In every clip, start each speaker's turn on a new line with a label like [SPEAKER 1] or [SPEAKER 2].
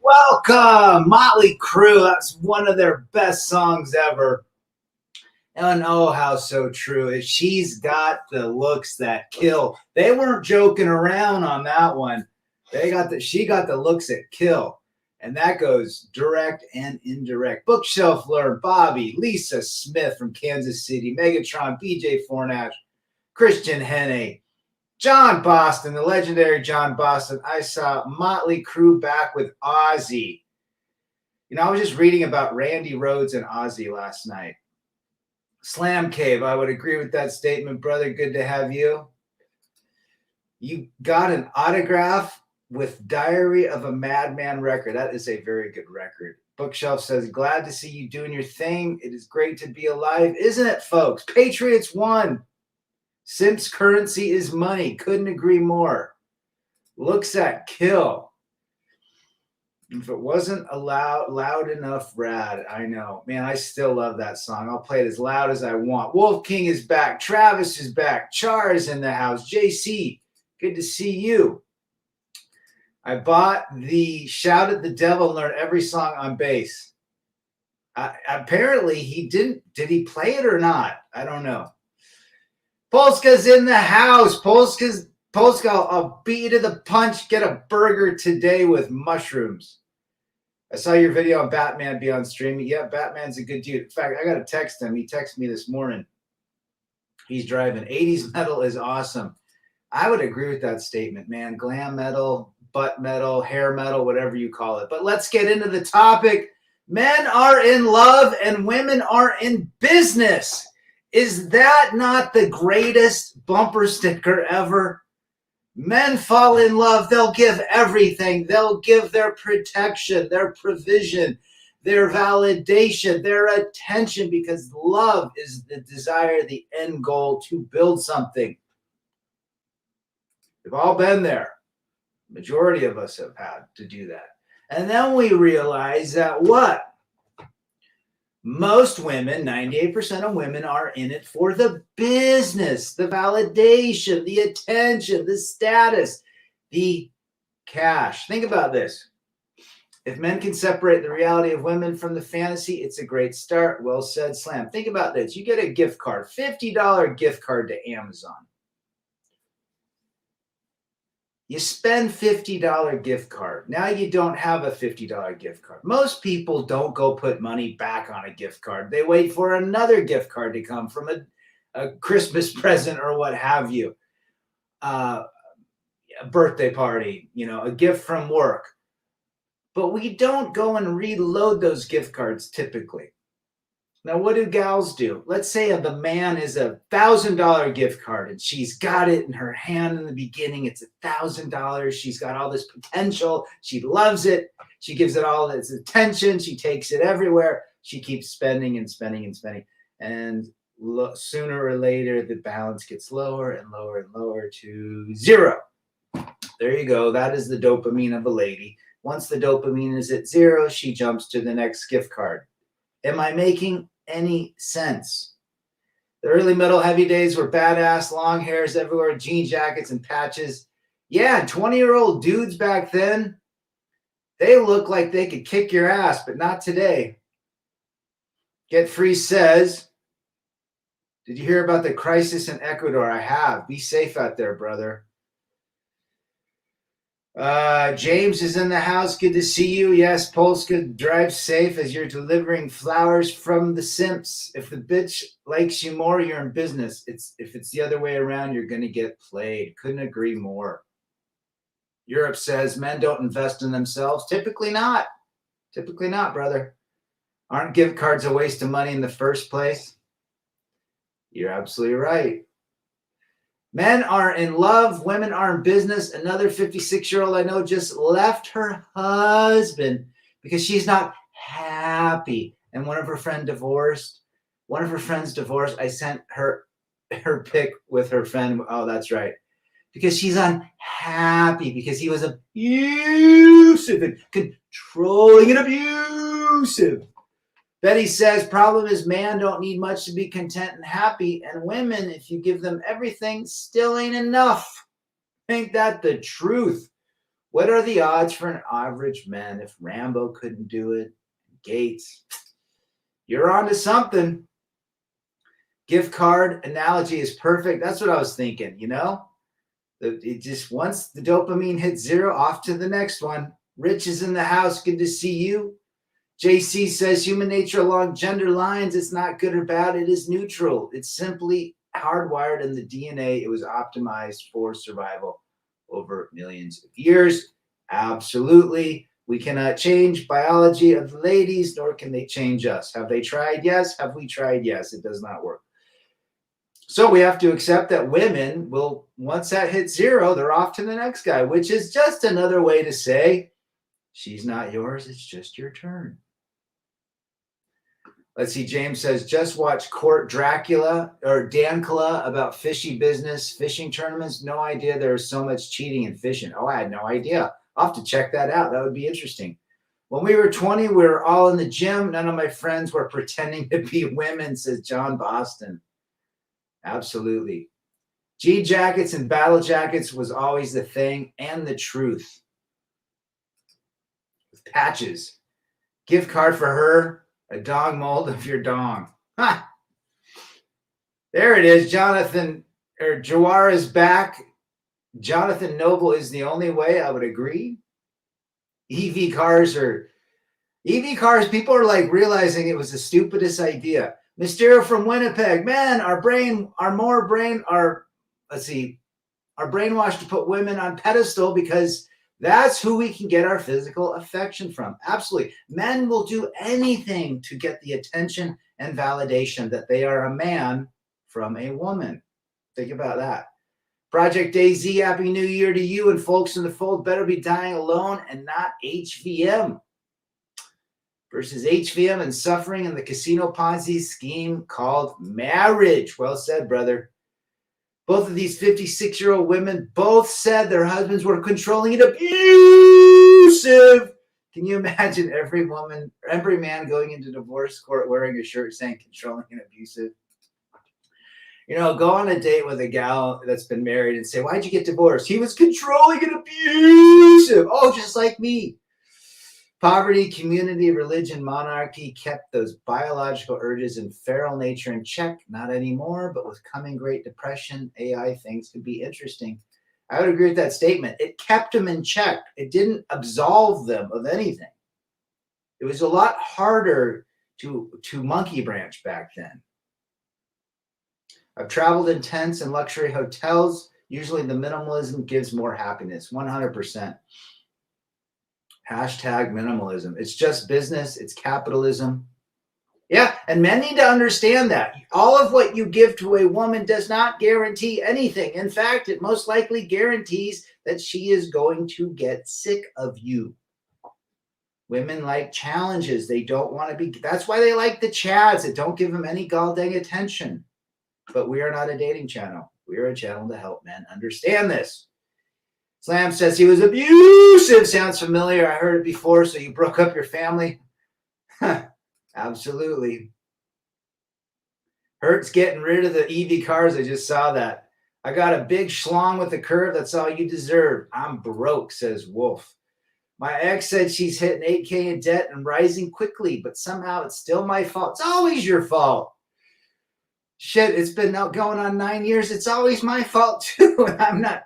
[SPEAKER 1] Welcome, Motley Crue. That's one of their best songs ever. And oh, how so true. She's got the looks that kill. They weren't joking around on that one. She got the looks that kill. And that goes direct and indirect. Bookshelf Learn, Bobby, Lisa Smith from Kansas City, Megatron, BJ Fornash, Christian Henne, John Boston, the legendary John Boston. I saw Motley Crue back with Ozzy. You know, I was just reading about Randy Rhoads and Ozzy last night. Slam Cave, I would agree with that statement, brother. Good to have you. You got an autograph with Diary of a Madman record. That is a very good record. Bookshelf says, glad to see you doing your thing. It is great to be alive, isn't it, folks? Patriots won. Simps currency is money. Couldn't agree more. Looks at kill. If it wasn't loud enough, rad. I know. Man, I still love that song. I'll play it as loud as I want. Wolf King is back. Travis is back. Char is in the house. JC, good to see you. I bought the Shout at the Devil and learned every song on bass. Apparently, he didn't. Did he play it or not? I don't know. Polska's in the house. Polska, I'll beat you to the punch. Get a burger today with mushrooms. I saw your video on Batman Beyond Streaming. Yeah, Batman's a good dude. In fact, I got to text him. He texted me this morning. He's driving. 80s metal is awesome. I would agree with that statement, man. Glam metal, butt metal, hair metal, whatever you call it. But let's get into the topic. Men are in love and women are in business. Is that not the greatest bumper sticker ever? Men fall in love. They'll give everything. They'll give their protection, their provision, their validation, their attention, because love is the desire, the end goal to build something. We've all been there. Majority of us have had to do that. And then we realize that what? Most women, 98% of women, are in it for the business, the validation, the attention, the status, the cash. Think about this. If men can separate the reality of women from the fantasy, it's a great start. Well said, Slam. Think about this. You get a gift card, $50 gift card to Amazon. You spend $50 gift card. Now you don't have a $50 gift card. Most people don't go put money back on a gift card. They wait for another gift card to come from a Christmas present or what have you. A birthday party, you know, a gift from work. But we don't go and reload those gift cards typically. Now, what do gals do? Let's say the man is a $1,000 gift card and she's got it in her hand in the beginning. It's $1,000. She's got all this potential. She loves it. She gives it all its attention. She takes it everywhere. She keeps spending and spending and spending. And sooner or later, the balance gets lower and lower and lower to zero. There you go. That is the dopamine of a lady. Once the dopamine is at zero, she jumps to the next gift card. Am I making any sense? The early metal heavy days were badass, long hairs everywhere, jean jackets and patches. Yeah, 20-year-old dudes back then, they look like they could kick your ass, but not today. Get Free says, did you hear about the crisis in Ecuador? I have. Be safe out there, brother. James is in the house. Good to see you. Yes, Polska, drive safe as you're delivering flowers from the simps. If the bitch likes you more, you're in business. If it's the other way around, you're going to get played. Couldn't agree more. Europe says men don't invest in themselves. Typically not. Typically not, brother. Aren't gift cards a waste of money in the first place? You're absolutely right. Men are in love. Women are in business. Another 56-year-old I know just left her husband because she's not happy. And one of her friends divorced. I sent her pic with her friend. Oh, that's right. Because she's unhappy because he was abusive and controlling and abusive. Betty says, problem is man don't need much to be content and happy. And women, if you give them everything, still ain't enough. Ain't that the truth? What are the odds for an average man if Rambo couldn't do it? Gates, you're on to something. Gift card analogy is perfect. That's what I was thinking, you know? It just, once the dopamine hits zero, off to the next one. Rich is in the house. Good to see you. JC says human nature along gender lines, it's not good or bad. It is neutral. It's simply hardwired in the DNA. It was optimized for survival over millions of years. Absolutely. We cannot change biology of the ladies, nor can they change us. Have they tried? Yes. Have we tried? Yes. It does not work. So we have to accept that women will, once that hits zero, they're off to the next guy, which is just another way to say, she's not yours, it's just your turn. Let's see, James says, just watch Court Dracula or Dankula about fishy business, fishing tournaments. No idea there's so much cheating in fishing. Oh, I had no idea. I'll have to check that out. That would be interesting. When we were 20, we were all in the gym. None of my friends were pretending to be women, says John Boston. Absolutely. G jackets and battle jackets was always the thing and the truth. With patches. Gift card for her, a dog mold of your dong. Ha! There it is. Jonathan, or Jawar is back. Jonathan Noble is the only way. I would agree. EV cars, people are like realizing it was the stupidest idea. Mysterio from Winnipeg, man, our brainwashed to put women on pedestal because that's who we can get our physical affection from. Absolutely. Men will do anything to get the attention and validation that they are a man from a woman. Think about that. Project AZ, Happy New Year to you and folks in the fold. Better be dying alone and not HVM. Versus HVM and suffering in the casino Ponzi scheme called marriage. Well said, brother. Both of these 56-year-old women both said their husbands were controlling and abusive. Can you imagine every man going into divorce court wearing a shirt saying controlling and abusive? You know, go on a date with a gal that's been married and say, why'd you get divorced? He was controlling and abusive. Oh, just like me. Poverty, community, religion, monarchy kept those biological urges and feral nature in check. Not anymore, but with coming Great Depression, AI, things could be interesting. I would agree with that statement. It kept them in check. It didn't absolve them of anything. It was a lot harder to monkey branch back then. I've traveled in tents and luxury hotels. Usually the minimalism gives more happiness, 100%. Hashtag minimalism. It's just business. It's capitalism. Yeah, and men need to understand that. All of what you give to a woman does not guarantee anything. In fact, it most likely guarantees that she is going to get sick of you. Women like challenges. They don't want to be. That's why they like the chads that don't give them any goddamn attention. But we are not a dating channel. We are a channel to help men understand this. Slam says he was abusive. Sounds familiar. I heard it before. So you broke up your family? Absolutely. Hertz getting rid of the EV cars. I just saw that. I got a big schlong with a curve. That's all you deserve. I'm broke, says Wolf. My ex said she's hitting 8K in debt and rising quickly, but somehow it's still my fault. It's always your fault. Shit, it's been now going on 9 years. It's always my fault too. And I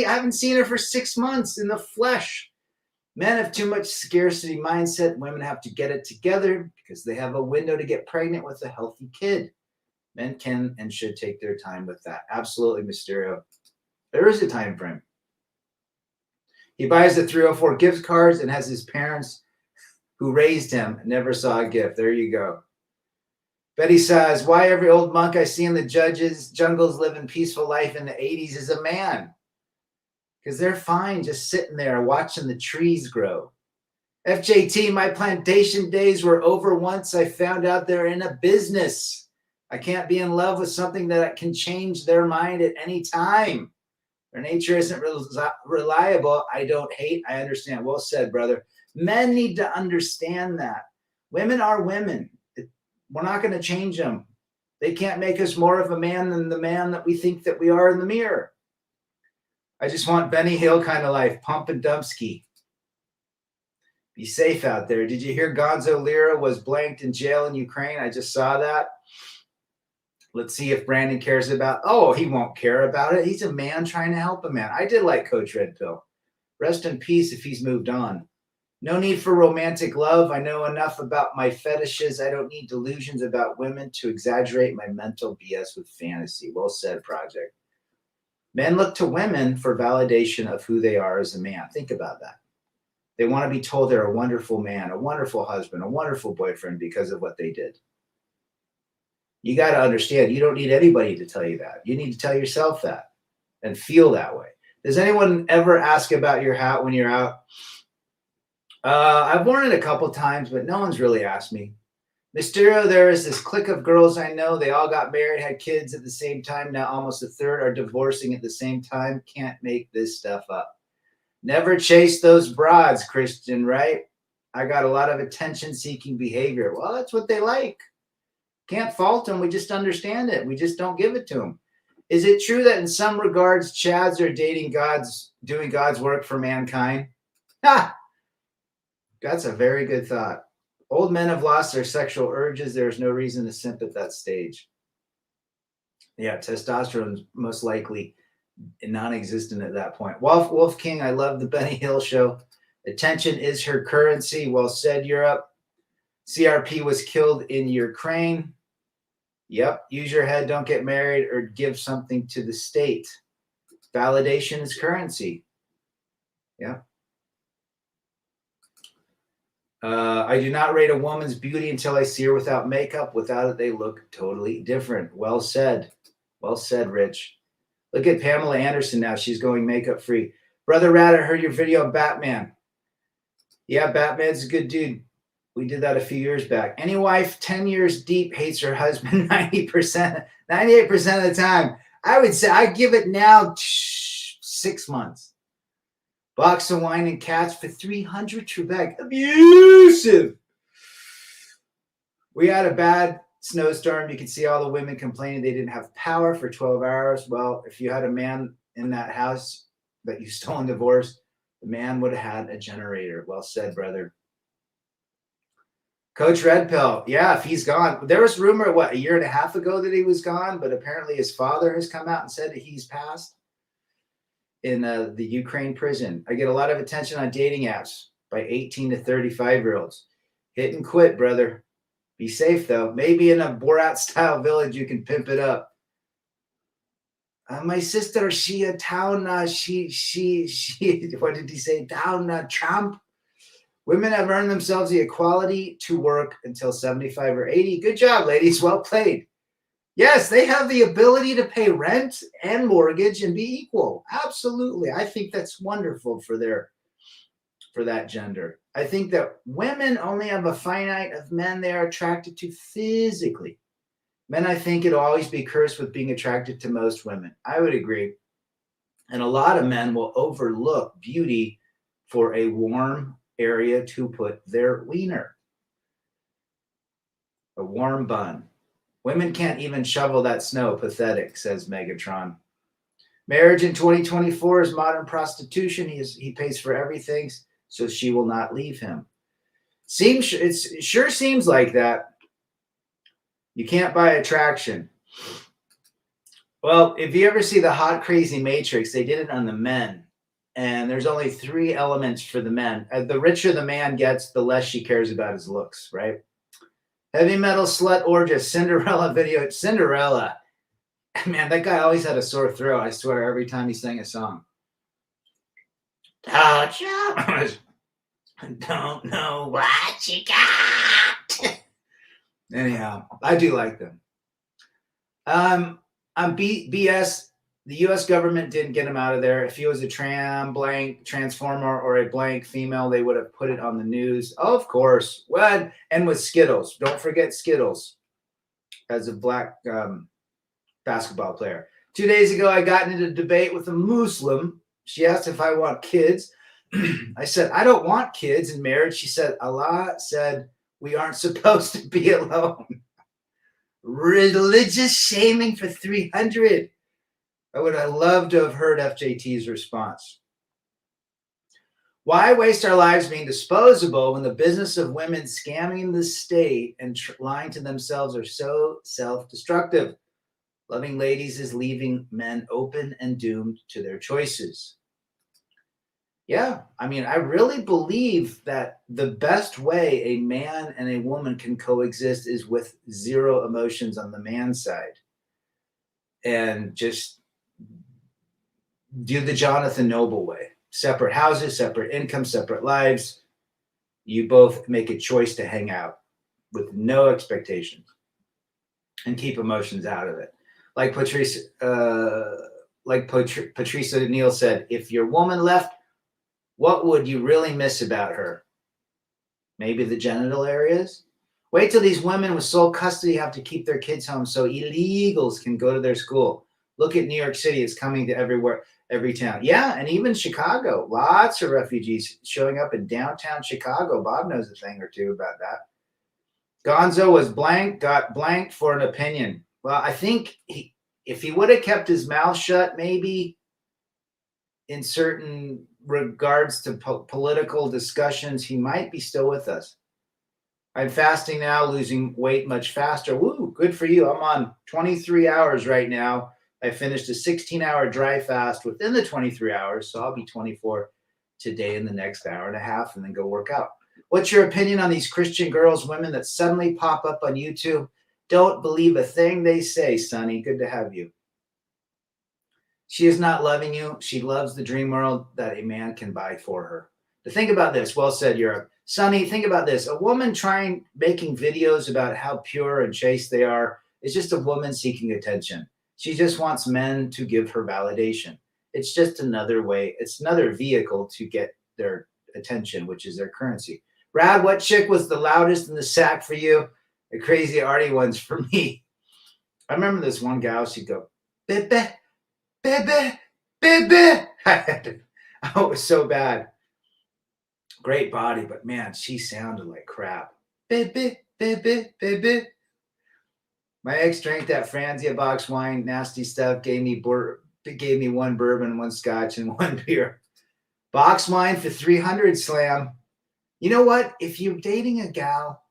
[SPEAKER 1] haven't seen her for 6 months in the flesh. Men have too much scarcity mindset. Women have to get it together because they have a window to get pregnant with a healthy kid. Men can and should take their time with that. Absolutely, Mysterio. There is a time frame. He buys the 304 gift cards and has his parents who raised him never saw a gift. There you go. Betty says, why every old monk I see in the jungles living peaceful life in the 80s is a man? Because they're fine just sitting there watching the trees grow. FJT, my plantation days were over once I found out they're in a business. I can't be in love with something that can change their mind at any time. Their nature isn't reliable. I don't hate. I understand. Well said, brother. Men need to understand that. Women are women. We're not going to change them. They can't make us more of a man than the man that we think that we are in the mirror. I just want Benny Hill kind of life. Pump and dump ski. Be safe out there. Did you hear Gonzo Lira was blanked in jail in Ukraine? I just saw that. Let's see if Brandon cares about. Oh, he won't care about it. He's a man trying to help a man. I did like Coach Red Pill. Rest in peace if he's moved on. No need for romantic love. I know enough about my fetishes. I don't need delusions about women to exaggerate my mental BS with fantasy. Well said, Project. Men look to women for validation of who they are as a man. Think about that. They want to be told they're a wonderful man, a wonderful husband, a wonderful boyfriend because of what they did. You got to understand, you don't need anybody to tell you that. You need to tell yourself that and feel that way. Does anyone ever ask about your hat when you're out? I've worn it a couple times, but no one's really asked me. Mysterio, there is this clique of girls I know. They all got married, had kids at the same time. Now almost a third are divorcing at the same time. Can't make this stuff up. Never chase those broads, Christian, right? I got a lot of attention-seeking behavior. Well, that's what they like. Can't fault them. We just understand it. We just don't give it to them. Is it true that in some regards, Chads are doing God's work for mankind? Ha! That's a very good thought. Old men have lost their sexual urges. There's no reason to simp at that stage. Yeah, testosterone is most likely non-existent at that point. Wolf King, I love the Benny Hill show. Attention is her currency. Well said, Europe. CRP was killed in Ukraine. Yep. Use your head. Don't get married or give something to the state. Validation is currency. Yeah. I do not rate a woman's beauty until I see her without makeup. Without it, they look totally different. Well said. Well said, Rich. Look at Pamela Anderson now. She's going makeup free. Brother Rat, I heard your video on Batman. Yeah, Batman's a good dude. We did that a few years back. Any wife 10 years deep hates her husband 98% of the time. I would say I give it now 6 months. Box of wine and cats for 300 Trebek. Abusive. We had a bad snowstorm. You could see all the women complaining they didn't have power for 12 hours. Well, if you had a man in that house that you stole and divorced, the man would have had a generator. Well said, brother. Coach Red Pill. Yeah, if he's gone. There was rumor, a year and a half ago that he was gone, but apparently his father has come out and said that he's passed in the Ukraine prison. I get a lot of attention on dating apps by 18 to 35-year-olds. Hit and quit, brother. Be safe, though. Maybe in a Borat-style village, you can pimp it up. My sister, she a town, she, what did he say? Town Trump. Women have earned themselves the equality to work until 75 or 80. Good job, ladies. Well played. Yes, they have the ability to pay rent and mortgage and be equal. Absolutely. I think that's wonderful for that gender. I think that women only have a finite of men they are attracted to physically. Men, I think it'll always be cursed with being attracted to most women. I would agree. And a lot of men will overlook beauty for a warm area to put their wiener. A warm bun. Women can't even shovel that snow. Pathetic, says Megatron. Marriage in 2024 is modern prostitution. He pays for everything, so she will not leave him. It sure seems like that. You can't buy attraction. Well, if you ever see the Hot Crazy Matrix, they did it on the men. And there's only 3 elements for the men. The richer the man gets, the less she cares about his looks, right? Heavy metal slut orgy, Cinderella video. Cinderella. Man, that guy always had a sore throat, I swear, every time he sang a song. Don't know what you got. Anyhow, I do like them. On BS, the U.S. government didn't get him out of there. If he was a transformer or a blank female, they would have put it on the news. Oh, of course. Well, and with Skittles. Don't forget Skittles as a black basketball player. 2 days ago, I got into a debate with a Muslim. She asked if I want kids. I said, I don't want kids in marriage. She said, Allah said we aren't supposed to be alone. Religious shaming for 300. I would have loved to have heard FJT's response. Why waste our lives being disposable when the business of women scamming the state and lying to themselves are so self-destructive? Loving ladies is leaving men open and doomed to their choices. Yeah, I mean, I really believe that the best way a man and a woman can coexist is with zero emotions on the man's side and just do the Jonathan Noble way. Separate houses, separate income, separate lives. You both make a choice to hang out with no expectations and keep emotions out of it. Like Patrice Neal said, if your woman left, what would you really miss about her? Maybe the genital areas? Wait till these women with sole custody have to keep their kids home so illegals can go to their school. Look at New York City. It's coming to everywhere, every town. Yeah, and even Chicago. Lots of refugees showing up in downtown Chicago. Bob knows a thing or two about that. Gonzo was got blanked for an opinion. Well, I think if he would have kept his mouth shut, maybe in certain regards to political discussions, he might be still with us. I'm fasting now, losing weight much faster. Woo, good for you. I'm on 23 hours right now. I finished a 16-hour dry fast within the 23 hours, so I'll be 24 today in the next hour and a half and then go work out. What's your opinion on these Christian girls, women that suddenly pop up on YouTube? Don't believe a thing they say, Sonny. Good to have you. She is not loving you. She loves the dream world that a man can buy for her. To think about this. Well said, Europe. Sonny, think about this. A woman making videos about how pure and chaste they are is just a woman seeking attention. She just wants men to give her validation. It's just another way. It's another vehicle to get their attention, which is their currency. Brad, what chick was the loudest in the sack for you? The crazy arty ones for me. I remember this one gal, she'd go, baby, baby, baby. Oh, it was so bad. Great body, but man, she sounded like crap. Baby, baby, baby. My ex drank that Franzia box wine, nasty stuff, gave me one bourbon, one scotch, and one beer. Box wine for 300, Slam. You know what? If you're dating a gal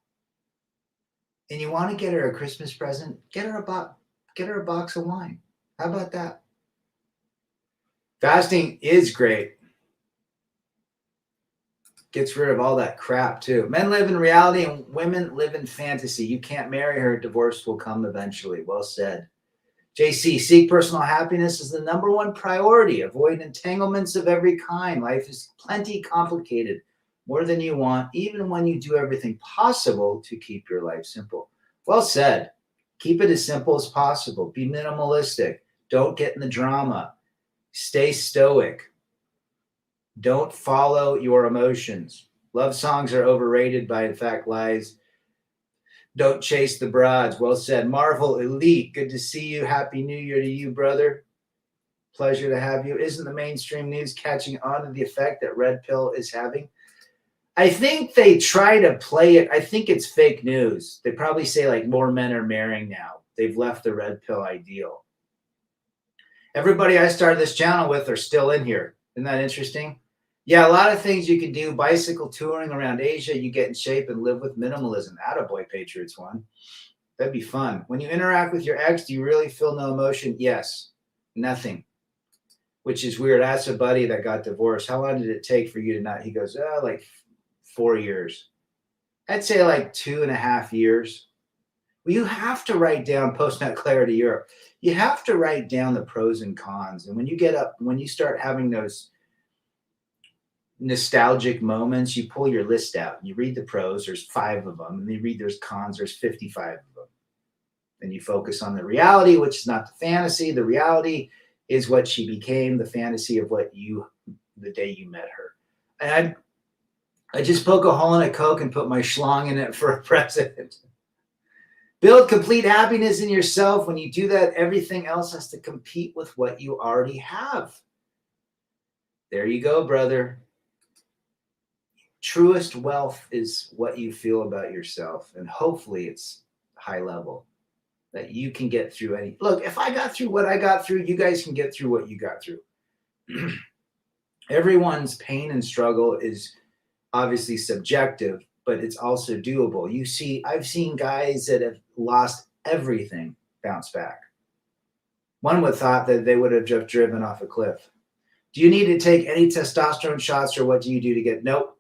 [SPEAKER 1] and you want to get her a Christmas present, get her a box of wine. How about that? Fasting is great. Gets rid of all that crap too. Men live in reality and women live in fantasy. You can't marry her. Divorce will come eventually. Well said. JC, seek personal happiness is the number one priority. Avoid entanglements of every kind. Life is plenty complicated, more than you want, even when you do everything possible to keep your life simple. Well said. Keep it as simple as possible. Be minimalistic. Don't get in the drama. Stay stoic. Don't follow your emotions. Love songs are overrated by, in fact, lies. Don't chase the broads. Well said. Marvel Elite, good to see you. Happy New Year to you, brother. Pleasure to have you. Isn't the mainstream news catching on to the effect that Red Pill is having? I think they try to play it. I think it's fake news. They probably say like more men are marrying now. They've left the Red Pill ideal. Everybody I started this channel with are still in here. Isn't that interesting? Yeah, a lot of things you can do. Bicycle touring around Asia, you get in shape and live with minimalism. Attaboy, Patriots one. That'd be fun. When you interact with your ex, do you really feel no emotion? Yes. Nothing. Which is weird. I asked a buddy that got divorced, how long did it take for you to not? He goes, like 4 years. I'd say like 2.5 years. Well, you have to write down post-nut clarity Europe. You have to write down the pros and cons. And when you start having those nostalgic moments, you pull your list out and you read the pros, there's 5 of them, and you read there's cons, there's 55 of them. Then you focus on the reality, which is not the fantasy. The reality is what she became, the fantasy of the day you met her. And I just poke a hole in a Coke and put my schlong in it for a present. Build complete happiness in yourself. When you do that, everything else has to compete with what you already have. There you go, brother. Truest wealth is what you feel about yourself, and hopefully it's high level. that you can get through any. Look, if I got through what I got through, you guys can get through what you got through. Everyone's pain and struggle is obviously subjective, but it's also doable. You see, I've seen guys that have lost everything bounce back. One would thought that they would have just driven off a cliff. Do you need to take any testosterone shots, or what do you do to get? Nope.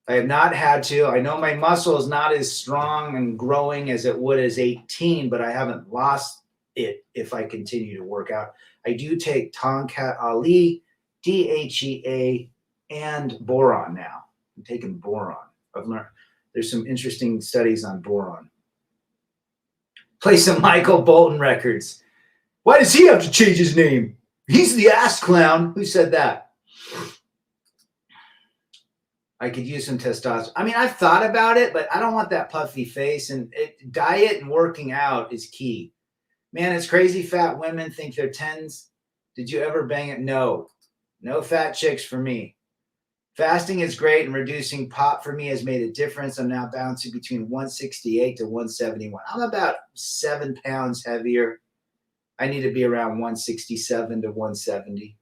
[SPEAKER 1] I have not had to. I know my muscle is not as strong and growing as it would as 18, but I haven't lost it if I continue to work out. I do take Tonkat Ali, DHEA, and boron now. I'm taking boron. I've learned there's some interesting studies on boron. Play some Michael Bolton records. Why does he have to change his name? He's the ass clown. Who said that? I could use some testosterone. I mean, I've thought about it, but I don't want that puffy face. And diet and working out is key. Man, it's crazy fat women think they're 10s. Did you ever bang it? No. No fat chicks for me. Fasting is great, and reducing pop for me has made a difference. I'm now bouncing between 168 to 171. I'm about 7 pounds heavier. I need to be around 167 to 170.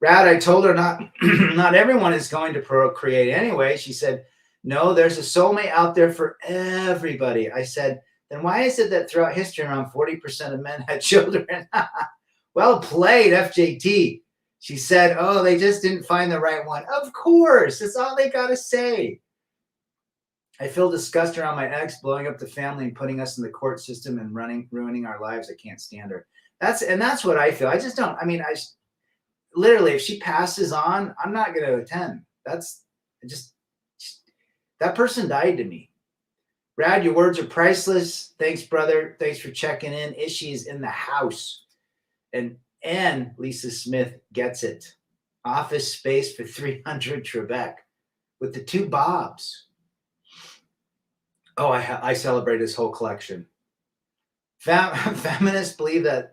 [SPEAKER 1] Rad, I told her not everyone is going to procreate anyway. She said, no, there's a soulmate out there for everybody. I said, then why is it that throughout history around 40% of men had children? Well played, FJT. She said, oh, they just didn't find the right one. Of course, that's all they got to say. I feel disgust around my ex blowing up the family and putting us in the court system and ruining our lives. I can't stand her. That's what I feel. I just don't. I mean, literally, if she passes on, I'm not going to attend. That's just that person died to me. Rad, your words are priceless. Thanks, brother. Thanks for checking in. Ishi's in the house. And Lisa Smith gets it. Office space for 300 Trebek with the 2 Bobs. Oh, I celebrate this whole collection. Feminists believe that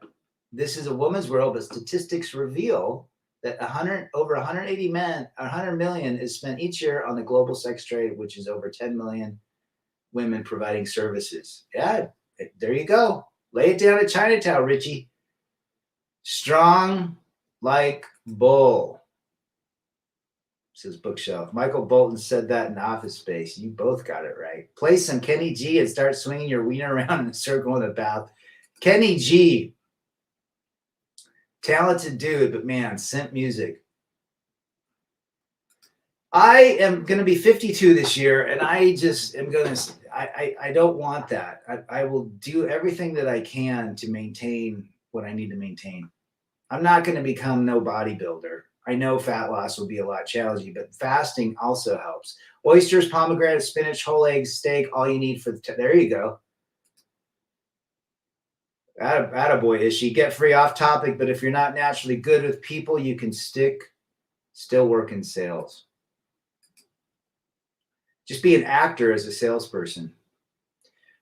[SPEAKER 1] this is a woman's world, but statistics reveal that over 100 million is spent each year on the global sex trade, which is over 10 million women providing services. Yeah, there you go. Lay it down at Chinatown, Richie. Strong like bull, says Bookshelf. Michael Bolton said that in Office Space. You both got it right. Play some Kenny G and start swinging your wiener around in a circle in the bath. Kenny G. Talented dude, but man, simp music. I am going to be 52 this year, and I just am going to, I don't want that. I will do everything that I can to maintain what I need to maintain. I'm not going to become no bodybuilder. I know fat loss will be a lot challenging, but fasting also helps. Oysters, pomegranate, spinach, whole eggs, steak, all you need for there you go. Attaboy, Ishi. Get free off topic, but if you're not naturally good with people, you can still work in sales. Just be an actor as a salesperson.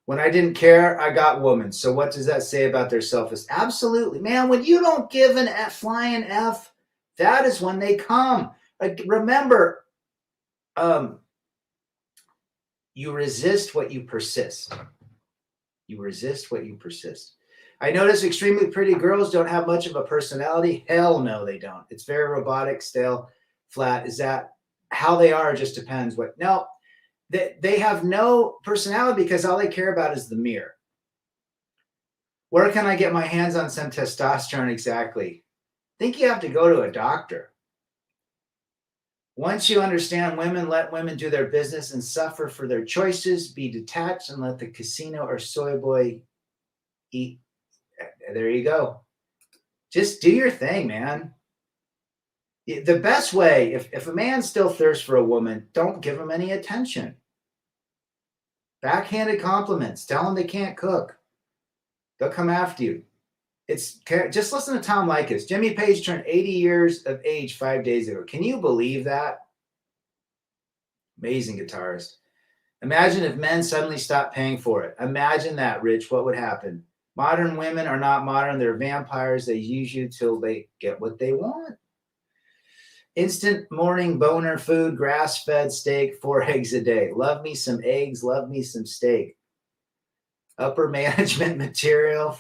[SPEAKER 1] When I didn't care, I got women. So what does that say about their self-esteem? Absolutely. Man, when you don't give an flying F, that is when they come. Like, remember, you resist what you persist. You resist what you persist. I notice extremely pretty girls don't have much of a personality. Hell no, they don't. It's very robotic, stale, flat. Is that how they are? It just depends. No. They have no personality because all they care about is the mirror. Where can I get my hands on some testosterone exactly? I think you have to go to a doctor. Once you understand women, let women do their business and suffer for their choices. Be detached and let the casino or soy boy eat. There you go. Just do your thing, man. The best way, if a man still thirsts for a woman, don't give him any attention. Backhanded compliments. Tell them they can't cook. They'll come after you. Just listen to Tom Likas. Jimmy Page turned 80 years of age 5 days ago. Can you believe that? Amazing guitarist. Imagine if men suddenly stopped paying for it. Imagine that, Rich. What would happen? Modern women are not modern. They're vampires. They use you till they get what they want. Instant morning boner food, grass-fed steak, 4 eggs a day. Love me some eggs. Love me some steak. Upper management material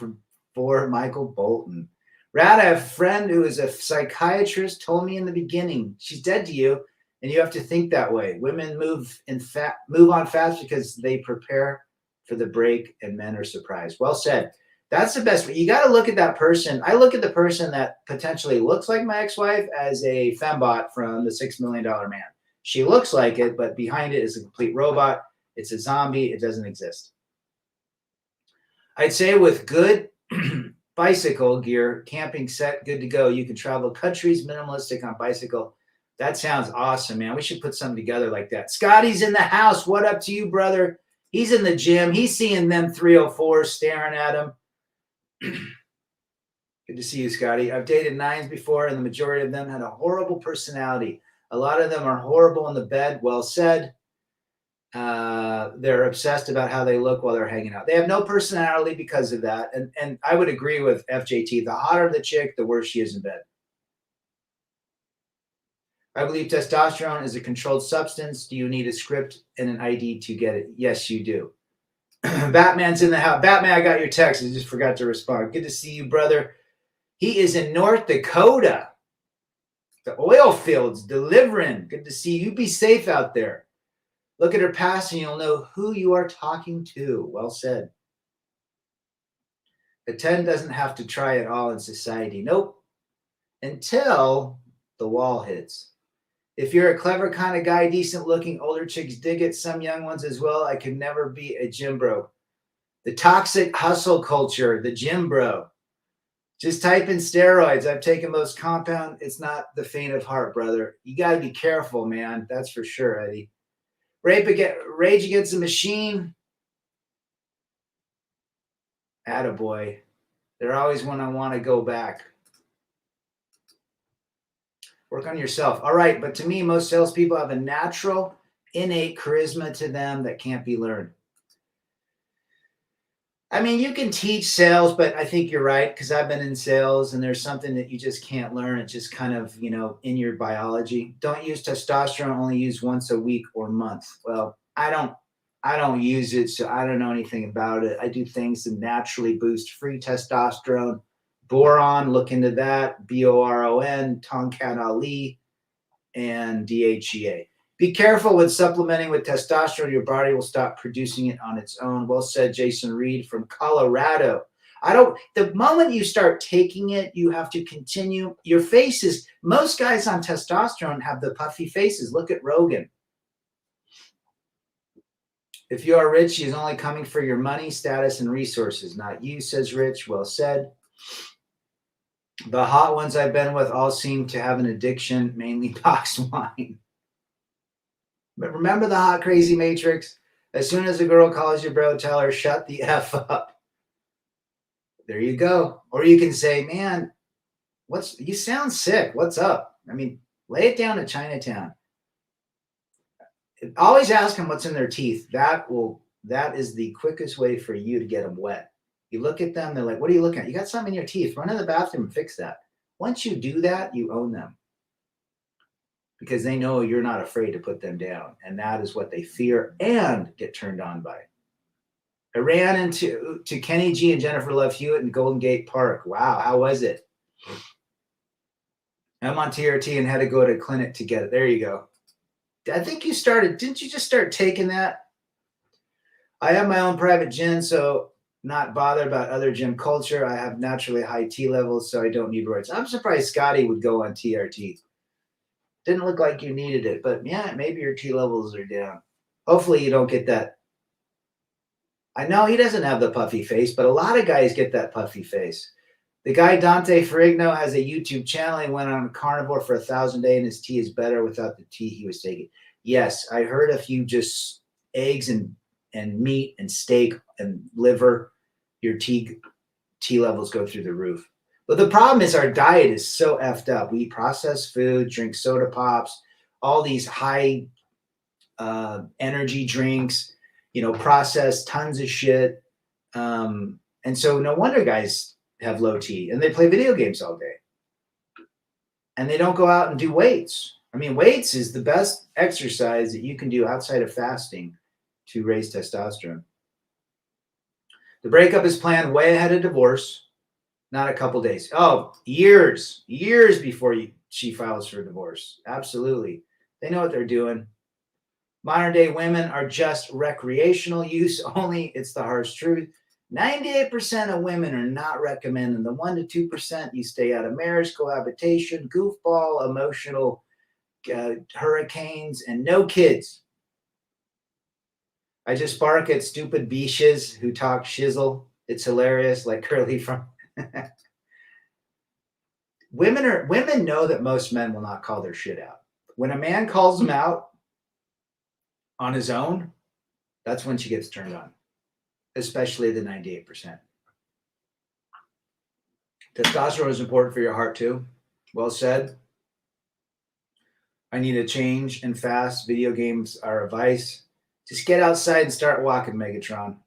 [SPEAKER 1] for Michael Bolton. Rad, I have a friend who is a psychiatrist, told me in the beginning, she's dead to you, and you have to think that way. Women move on fast because they prepare for the break, and men are surprised. Well said. That's the best way. You got to look at that person. I look at the person that potentially looks like my ex-wife as a fembot from the $6 Million Man. She looks like it, but behind it is a complete robot. It's a zombie. It doesn't exist. I'd say with good bicycle gear, camping set, good to go. You can travel countries minimalistic on bicycle. That sounds awesome, man. We should put something together like that. Scotty's in the house. What up to you, brother? He's in the gym. He's seeing them 304s staring at him. Good to see you, Scotty. I've dated 9s before, and the majority of them had a horrible personality. A lot of them are horrible in the bed. Well said. They're obsessed about how they look while they're hanging out. They have no personality because of that. And I would agree with FJT. The hotter the chick, the worse she is in bed. I believe testosterone is a controlled substance. Do you need a script and an ID to get it? Yes, you do. Batman's in the house. Batman, I got your text. I just forgot to respond. Good to see you, brother. He is in North Dakota. The oil fields delivering. Good to see you. Be safe out there. Look at her past and you'll know who you are talking to. Well said. A 10 doesn't have to try it all in society. Nope. Until the wall hits. If you're a clever kind of guy, decent looking, older chicks dig it. Some young ones as well. I could never be a gym bro. The toxic hustle culture, the gym bro. Just type in steroids. I've taken most compound. It's not the faint of heart, brother. You got to be careful, man. That's for sure, Eddie. Rage Against the Machine. Attaboy. They're always when I want to go back. Work on yourself. All right, but to me, most salespeople have a natural, innate charisma to them that can't be learned. I mean, you can teach sales, but I think you're right because I've been in sales and there's something that you just can't learn. It's just kind of, in your biology. Don't use testosterone, only use once a week or month. Well, I don't use it, so I don't know anything about it. I do things to naturally boost free testosterone. Boron, look into that. BORON, Tongkat Ali, and DHEA. Be careful with supplementing with testosterone. Your body will stop producing it on its own. Well said, Jason Reed from Colorado. The moment you start taking it, you have to continue. Your faces, most guys on testosterone have the puffy faces. Look at Rogan. If you are rich, he is only coming for your money, status, and resources, not you, says Rich. Well said. The hot ones I've been with all seem to have an addiction, mainly boxed wine. But remember the hot, crazy matrix? As soon as a girl calls you bro, tell her, shut the F up. There you go. Or you can say, man, you sound sick. What's up? I mean, lay it down to Chinatown. Always ask them what's in their teeth. That is the quickest way for you to get them wet. You look at them, they're like, what are you looking at? You got something in your teeth. Run in the bathroom and fix that. Once you do that, you own them. Because they know you're not afraid to put them down. And that is what they fear and get turned on by. I ran into Kenny G and Jennifer Love Hewitt in Golden Gate Park. Wow, how was it? I'm on TRT and had to go to a clinic to get it. There you go. I think didn't you just start taking that? I have my own private gym, so not bothered about other gym culture. I have naturally high T levels, so I don't need roids. I'm surprised Scotty would go on TRT. Didn't look like you needed it, but yeah, maybe your T levels are down. Hopefully you don't get that. I know he doesn't have the puffy face, but a lot of guys get that puffy face. The guy Dante Ferrigno has a YouTube channel. He went on a carnivore for 1,000 days, and his tea is better without the tea he was taking. Yes, I heard if you just eggs and meat and steak and liver, your tea levels go through the roof. But the problem is our diet is so effed up. We eat processed food, drink soda pops, all these high energy drinks, processed tons of shit. And so no wonder guys have low T, and they play video games all day. And they don't go out and do weights. I mean, weights is the best exercise that you can do outside of fasting to raise testosterone. The breakup is planned way ahead of divorce, not a couple days. Oh, years before she files for divorce. Absolutely. They know what they're doing. Modern day women are just recreational use only. It's the harsh truth. 98% of women are not recommending. The 1% to 2% you stay out of marriage, cohabitation, goofball, emotional hurricanes, and no kids. I just bark at stupid beaches who talk shizzle. It's hilarious, like Curly from. Women know that most men will not call their shit out. When a man calls them out on his own, that's when she gets turned on, especially the 98%. Testosterone is important for your heart too. Well said. I need a change and fast. Video games are a vice. Just get outside and start walking, Megatron.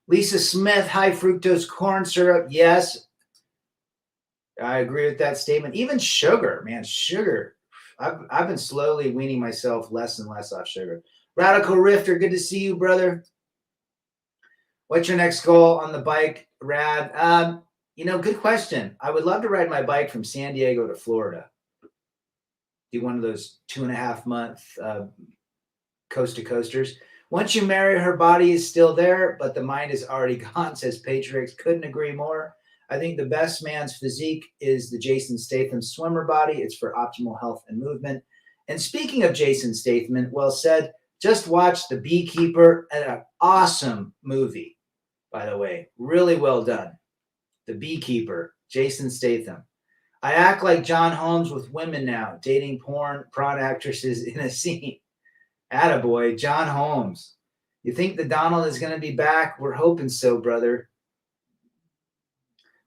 [SPEAKER 1] Lisa Smith, high fructose corn syrup. Yes, I agree with that statement. Even sugar, man, sugar. I've been slowly weaning myself less and less off sugar. Radical Rifter, good to see you, brother. What's your next goal on the bike, Rad? Good question. I would love to ride my bike from San Diego to Florida. Do one of those 2.5 month coast to coasters. Once you marry, her body is still there, but the mind is already gone, says Patrix. Couldn't agree more. I think the best man's physique is the Jason Statham swimmer body. It's for optimal health and movement. And speaking of Jason Statham, well said, just watch The Beekeeper, an awesome movie, by the way. Really well done. The Beekeeper, Jason Statham. I act like John Holmes with women now, dating prawn actresses in a scene. Attaboy, John Holmes. You think the Donald is going to be back? We're hoping so, brother.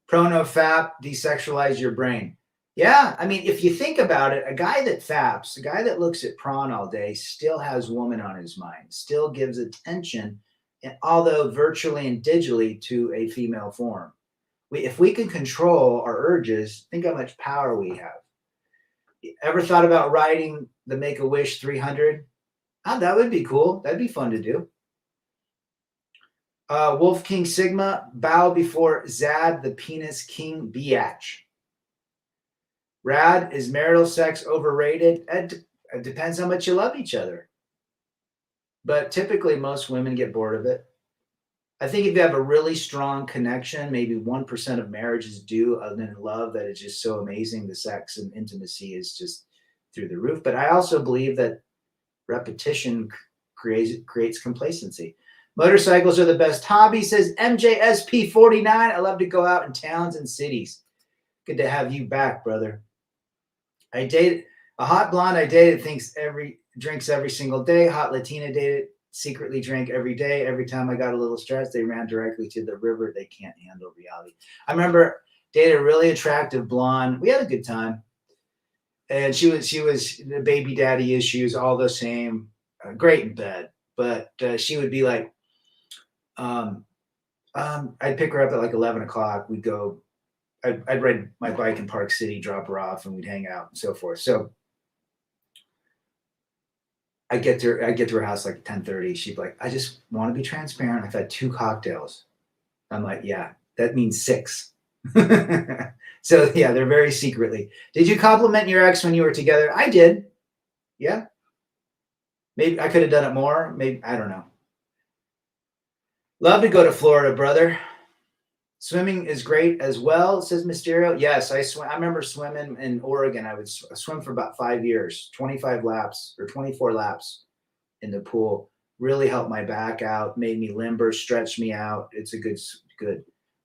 [SPEAKER 1] Pronofap, desexualize your brain. Yeah, I mean, if you think about it, a guy that faps, a guy that looks at prawn all day still has woman on his mind, still gives attention, although virtually and digitally, to a female form. If we can control our urges, think how much power we have. Ever thought about riding the Make-A-Wish 300? Oh, that would be cool. That'd be fun to do. Wolf King Sigma, bow before Zad, the penis king biatch. Rad, is marital sex overrated? It depends how much you love each other. But typically, most women get bored of it. I think if you have a really strong connection, maybe 1% of marriages do, other than love, that is just so amazing. The sex and intimacy is just through the roof. But I also believe that repetition creates complacency. Motorcycles are the best hobby, says MJSP49. I love to go out in towns and cities. Good to have you back, brother. I dated a hot blonde I dated drinks every single day. Hot Latina dated secretly drank every day. Every time I got a little stressed, they ran directly to the river. They can't handle reality. I remember dated a really attractive blonde. We had a good time. And she was the baby daddy issues, all the same, great in bed. But she would be like, I'd pick her up at like 11 o'clock. We'd go, I'd ride my bike in Park City, drop her off, and we'd hang out and so forth. So I get to her house like 10:30. She'd be like, I just want to be transparent. I've had 2 cocktails. I'm like, yeah, that means 6. So yeah, they're very secretly. Did you compliment your ex when you were together? I did. Yeah. Maybe I could have done it more. Maybe, I don't know. Love to go to Florida, brother. Swimming is great as well, says Mysterio. Yes, I remember swimming in Oregon. I would swim for about 5 years, 25 laps or 24 laps in the pool. Really helped my back out, made me limber, stretched me out. It's a good.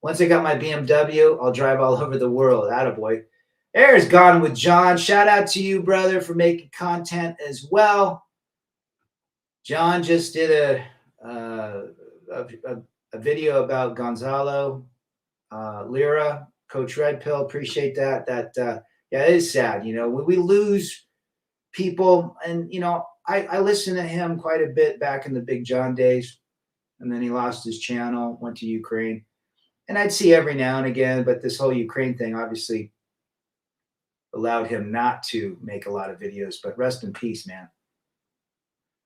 [SPEAKER 1] Once I got my BMW, I'll drive all over the world. Attaboy. Air's Gone with John. Shout out to you, brother, for making content as well. John just did a video about Gonzalo Lira, Coach Red Pill. Appreciate that. Yeah, it is sad. When we lose people, and I listened to him quite a bit back in the Big John days, and then he lost his channel, went to Ukraine, and I'd see every now and again. But this whole Ukraine thing obviously allowed him not to make a lot of videos. But rest in peace, man.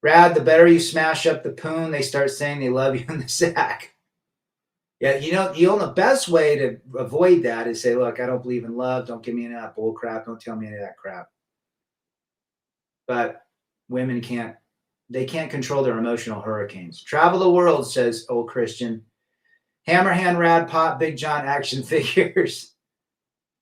[SPEAKER 1] Rad, the better you smash up the poon, they start saying they love you in the sack. Yeah, the best way to avoid that is say, look, I don't believe in love. Don't give me any of that bull crap. Don't tell me any of that crap. But women they can't control their emotional hurricanes. Travel the world, says old Christian. Hammerhand, Rad Pop, Big John action figures.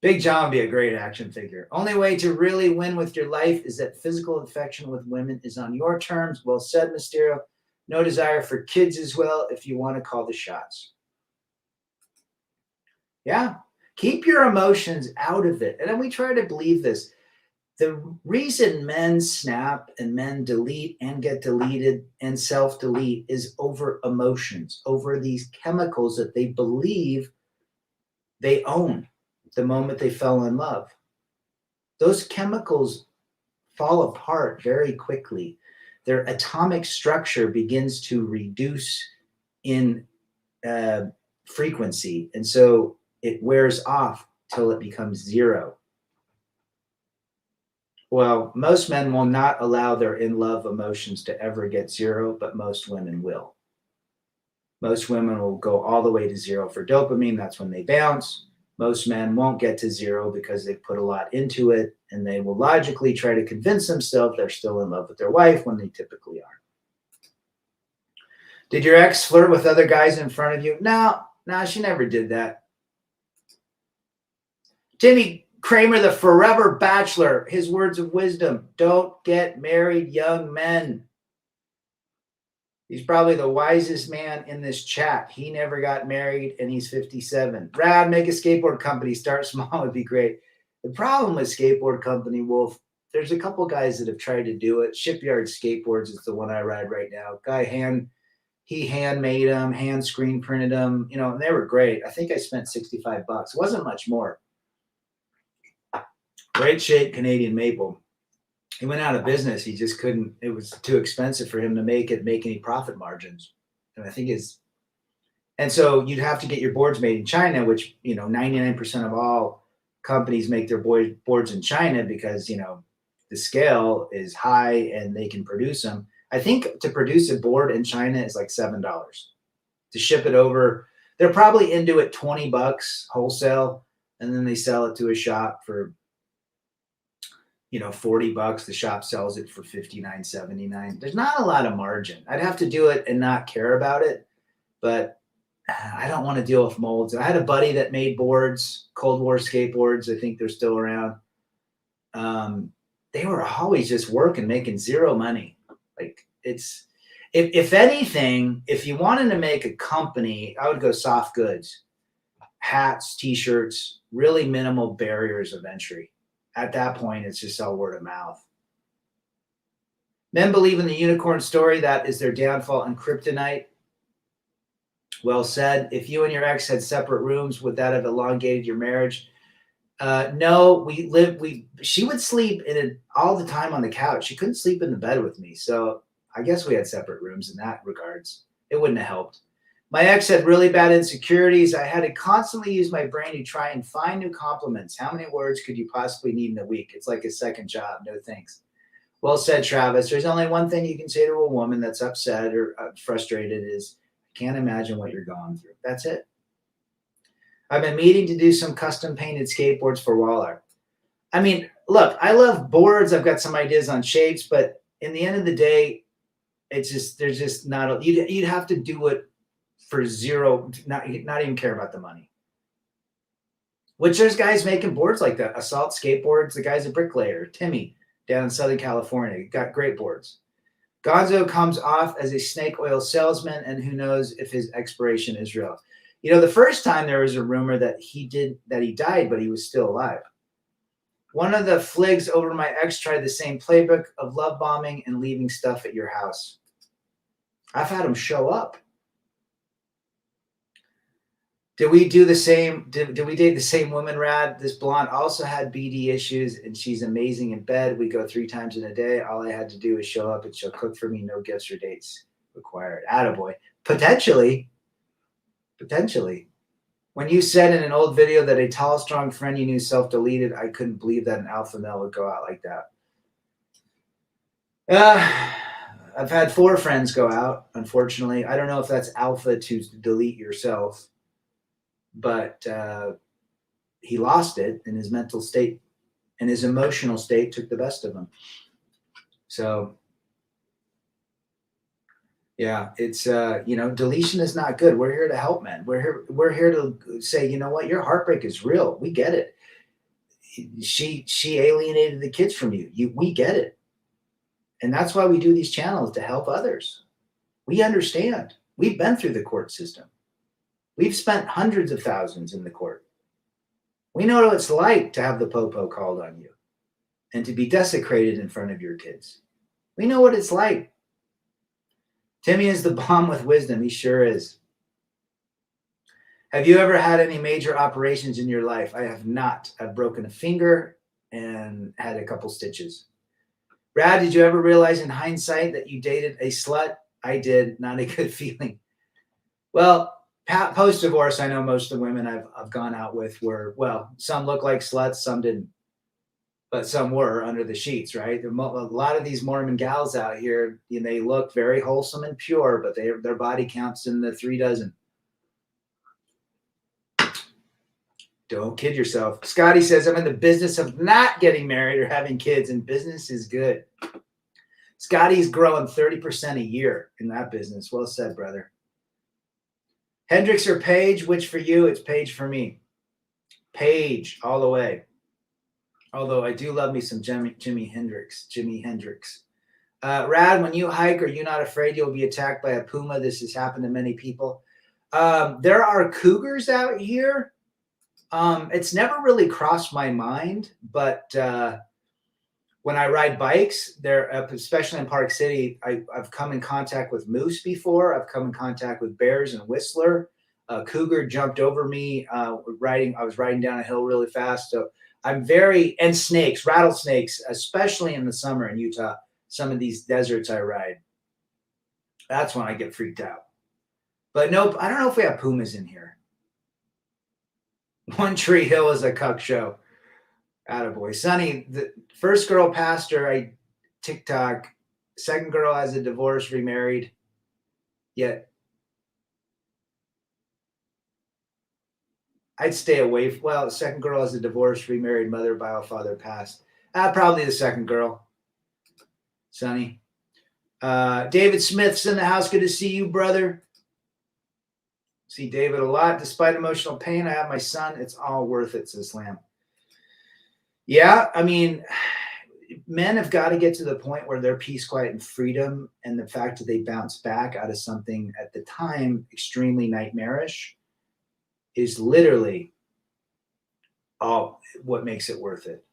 [SPEAKER 1] Big John would be a great action figure. Only way to really win with your life is that physical affection with women is on your terms. Well said, Mysterio. No desire for kids as well if you want to call the shots. Yeah. Keep your emotions out of it. And then we try to believe this. The reason men snap and men delete and get deleted and self-delete is over emotions, over these chemicals that they believe they own the moment they fell in love. Those chemicals fall apart very quickly. Their atomic structure begins to reduce in frequency. And so it wears off till it becomes zero. Well, most men will not allow their in-love emotions to ever get zero, but most women will. Most women will go all the way to zero for dopamine. That's when they bounce. Most men won't get to zero because they put a lot into it, and they will logically try to convince themselves they're still in love with their wife when they typically are. Did your ex flirt with other guys in front of you? No, she never did that. Timmy Kramer, the forever bachelor, his words of wisdom: don't get married, young men. He's probably the wisest man in this chat. He never got married and he's 57. Brad, make a skateboard company. Start small would be great. The problem with skateboard company, Wolf, there's a couple guys that have tried to do it. Shipyard Skateboards is the one I ride right now. He handmade them, hand screen printed them, and they were great. I think I spent $65. It wasn't much more. Great shape Canadian maple. He went out of business. He just couldn't. It was too expensive for him to make any profit margins. And I think and so you'd have to get your boards made in China, which 99% of all companies make their boards in China because the scale is high and they can produce them. I think to produce a board in China is like $7 to ship it over. They're probably into it $20 wholesale, and then they sell it to a shop for $40. The shop sells it for $59.79. There's not a lot of margin. I'd have to do it and not care about it, but I don't want to deal with molds. I had a buddy that made boards, Cold War skateboards. I think they're still around. They were always just working, making zero money. Like if anything, if you wanted to make a company, I would go soft goods, hats, t-shirts, really minimal barriers of entry. At that point, it's just all word of mouth. Men believe in the unicorn story. That is their downfall and kryptonite. Well said. If you and your ex had separate rooms, would that have elongated your marriage? No, she would sleep in it all the time on the couch. She couldn't sleep in the bed with me. So I guess we had separate rooms in that regards. It wouldn't have helped. My ex had really bad insecurities. I had to constantly use my brain to try and find new compliments. How many words could you possibly need in a week? It's like a second job. No thanks. Well said, Travis. There's only one thing you can say to a woman that's upset or frustrated is, I can't imagine what you're going through. That's it. I've been meaning to do some custom painted skateboards for wall art. I mean, look, I love boards. I've got some ideas on shapes, but in the end of the day, there's just not, you'd have to do it for zero, not even care about the money. Which there's guys making boards like that. Assault Skateboards, the guy's a bricklayer. Timmy down in Southern California, got great boards. Gonzo comes off as a snake oil salesman, and who knows if his expiration is real. The first time there was a rumor that he died, but he was still alive. One of the fligs over my ex tried the same playbook of love bombing and leaving stuff at your house. I've had him show up. Did we do the same? Did we date the same woman, Rad? This blonde also had BD issues, and she's amazing in bed. We go 3 times in a day. All I had to do is show up, and she'll cook for me. No gifts or dates required. Attaboy. Potentially. When you said in an old video that a tall, strong friend you knew self-deleted, I couldn't believe that an alpha male would go out like that. I've had 4 friends go out, unfortunately. I don't know if that's alpha to delete yourself. but he lost it, and his mental state and his emotional state took the best of him. So yeah, it's deletion is not good. We're here to help men. We're here to say, you know what, your heartbreak is real. We get it. She alienated the kids from you. We get it. And that's why we do these channels, to help others. We understand. We've been through the court system. We've spent hundreds of thousands in the court. We know what it's like to have the popo called on you and to be desecrated in front of your kids. We know what it's like. Timmy is the bomb with wisdom. He sure is. Have you ever had any major operations in your life? I have not. I've broken a finger and had a couple stitches. Brad, did you ever realize in hindsight that you dated a slut? I did. Not a good feeling. Well, post-divorce, I know most of the women I've gone out with were, well, some look like sluts, some didn't. But some were under the sheets, right? A lot of these Mormon gals out here, they look very wholesome and pure, but their body counts in the 3 dozen. Don't kid yourself. Scotty says, I'm in the business of not getting married or having kids, and business is good. Scotty's growing 30% a year in that business. Well said, brother. Hendrix or Page? Which for you? It's Page for me. Page all the way. Although I do love me some Jimi Hendrix. Rad, when you hike, are you not afraid you'll be attacked by a puma? This has happened to many people. There are cougars out here. It's never really crossed my mind, but when I ride bikes, there, especially in Park City, I've come in contact with moose before. I've come in contact with bears and whistler. A cougar jumped over me I was riding down a hill really fast. So and snakes, rattlesnakes, especially in the summer in Utah, some of these deserts I ride. That's when I get freaked out. But nope, I don't know if we have pumas in here. One Tree Hill is a cuck show. Attaboy. Sonny, the first girl pastor, TikTok. Second girl has a divorce, remarried. Yet I'd stay away. Well, the second girl has a divorce, remarried, mother, bio, father passed. Probably the second girl. Sonny. David Smith's in the house. Good to see you, brother. See David a lot. Despite emotional pain, I have my son. It's all worth it, says Lamb. Yeah, I mean, men have got to get to the point where they're peace, quiet, and freedom. And the fact that they bounce back out of something at the time extremely nightmarish is literally all what makes it worth it.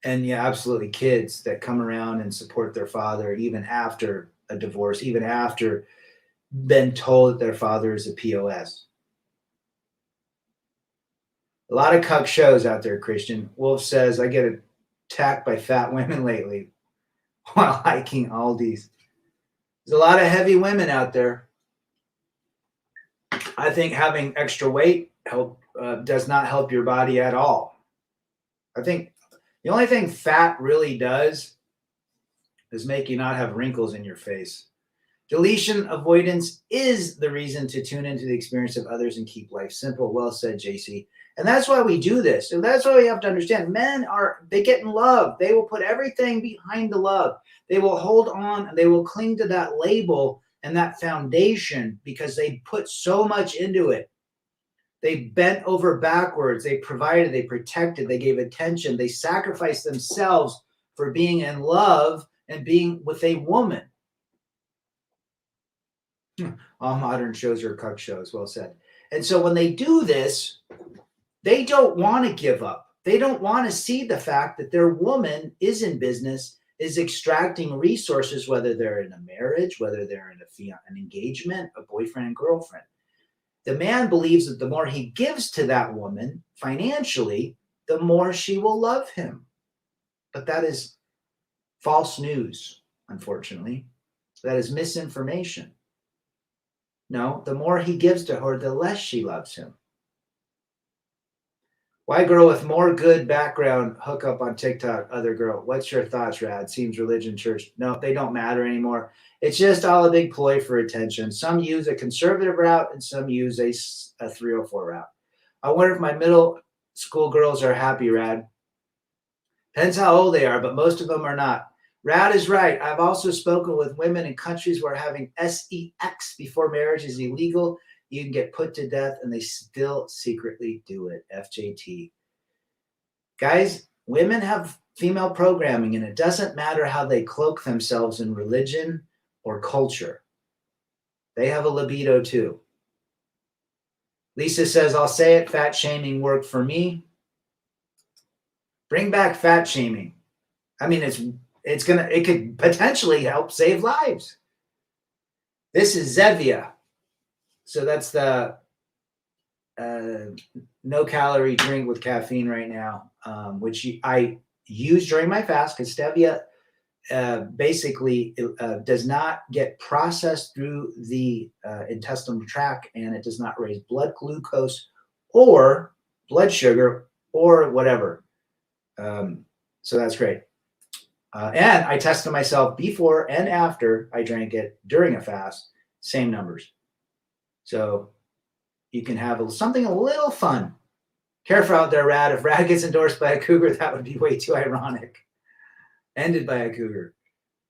[SPEAKER 1] And yeah, absolutely, kids that come around and support their father even after a divorce, even after been told that their father is a POS. A lot of cuck shows out there, Christian. Wolf says, I get attacked by fat women lately while hiking Aldi's. There's a lot of heavy women out there. I think having extra weight does not help your body at all. I think the only thing fat really does is make you not have wrinkles in your face. Deletion avoidance is the reason to tune into the experience of others and keep life simple. Well said, JC. And that's why we do this. And that's why we have to understand men they get in love. They will put everything behind the love. They will hold on. They will cling to that label and that foundation because they put so much into it. They bent over backwards. They provided, they protected, they gave attention. They sacrificed themselves for being in love and being with a woman. All modern shows are cuck shows. Well said. And so when they do this, they don't want to give up. They don't want to see the fact that their woman is in business, is extracting resources, whether they're in a marriage, whether they're in an engagement, a boyfriend and girlfriend. The man believes that the more he gives to that woman financially, the more she will love him. But that is false news, unfortunately. That is misinformation. No, the more he gives to her, the less she loves him. White girl with more good background hook up on TikTok, other girl. What's your thoughts, Rad? Seems religion, church. No, they don't matter anymore. It's just all a big ploy for attention. Some use a conservative route and some use a 304 route. I wonder if my middle school girls are happy, Rad. Depends how old they are, but most of them are not. Rad is right. I've also spoken with women in countries where having sex before marriage is illegal. You can get put to death and they still secretly do it. FJT. Guys, women have female programming and it doesn't matter how they cloak themselves in religion or culture. They have a libido too. Lisa says, I'll say it, fat shaming worked for me. Bring back fat shaming. I mean, it could potentially help save lives. This is Zevia. So that's the no calorie drink with caffeine right now, which I use during my fast because stevia basically does not get processed through the intestinal tract, and it does not raise blood glucose or blood sugar or whatever. So that's great. And I tested myself before and after I drank it during a fast, same numbers. So you can have something a little fun. Careful out there, Rad. If Rad gets endorsed by a cougar, that would be way too ironic. Ended by a cougar.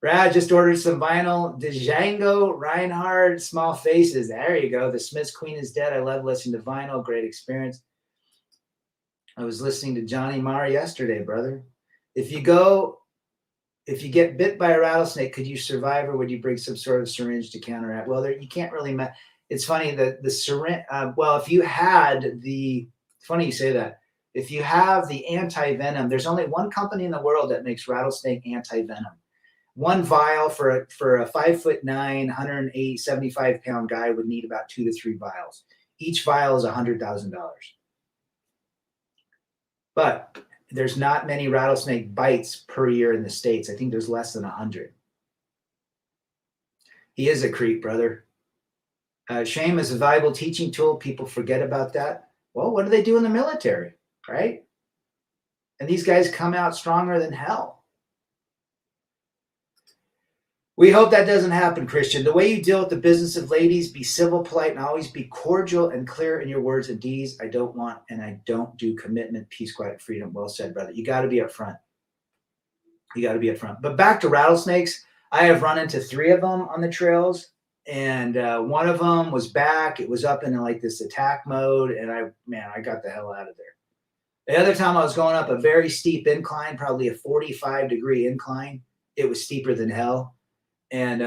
[SPEAKER 1] Rad just ordered some vinyl. Django, Reinhardt, Small Faces. There you go. The Smiths Queen is Dead. I love listening to vinyl. Great experience. I was listening to Johnny Marr yesterday, brother. If you get bit by a rattlesnake, could you survive, or would you bring some sort of syringe to counteract? Well, you can't really. It's funny that the syringe. Well, if you had the, it's funny you say that. If you have the Antivenom, there's only one company in the world that makes rattlesnake Antivenom. One vial for a 5'9", 180, 75-pound guy would need about 2 to 3 vials. Each vial is $100,000. But there's not many rattlesnake bites per year in the States. I think there's less than 100. He is a creep, brother. Shame is a valuable teaching tool. People forget about that. Well, what do they do in the military, right? And these guys come out stronger than hell. We hope that doesn't happen, Christian. The way you deal with the business of ladies, be civil, polite, and always be cordial and clear in your words and deeds. I don't want and I don't do commitment, peace, quiet, freedom. Well said, brother. You got to be upfront. You got to be upfront. But back to rattlesnakes, I have run into 3 of them on the trails. And one of them was back. It was up in like this attack mode. And I got the hell out of there. The other time I was going up a very steep incline, probably a 45-degree incline. It was steeper than hell. And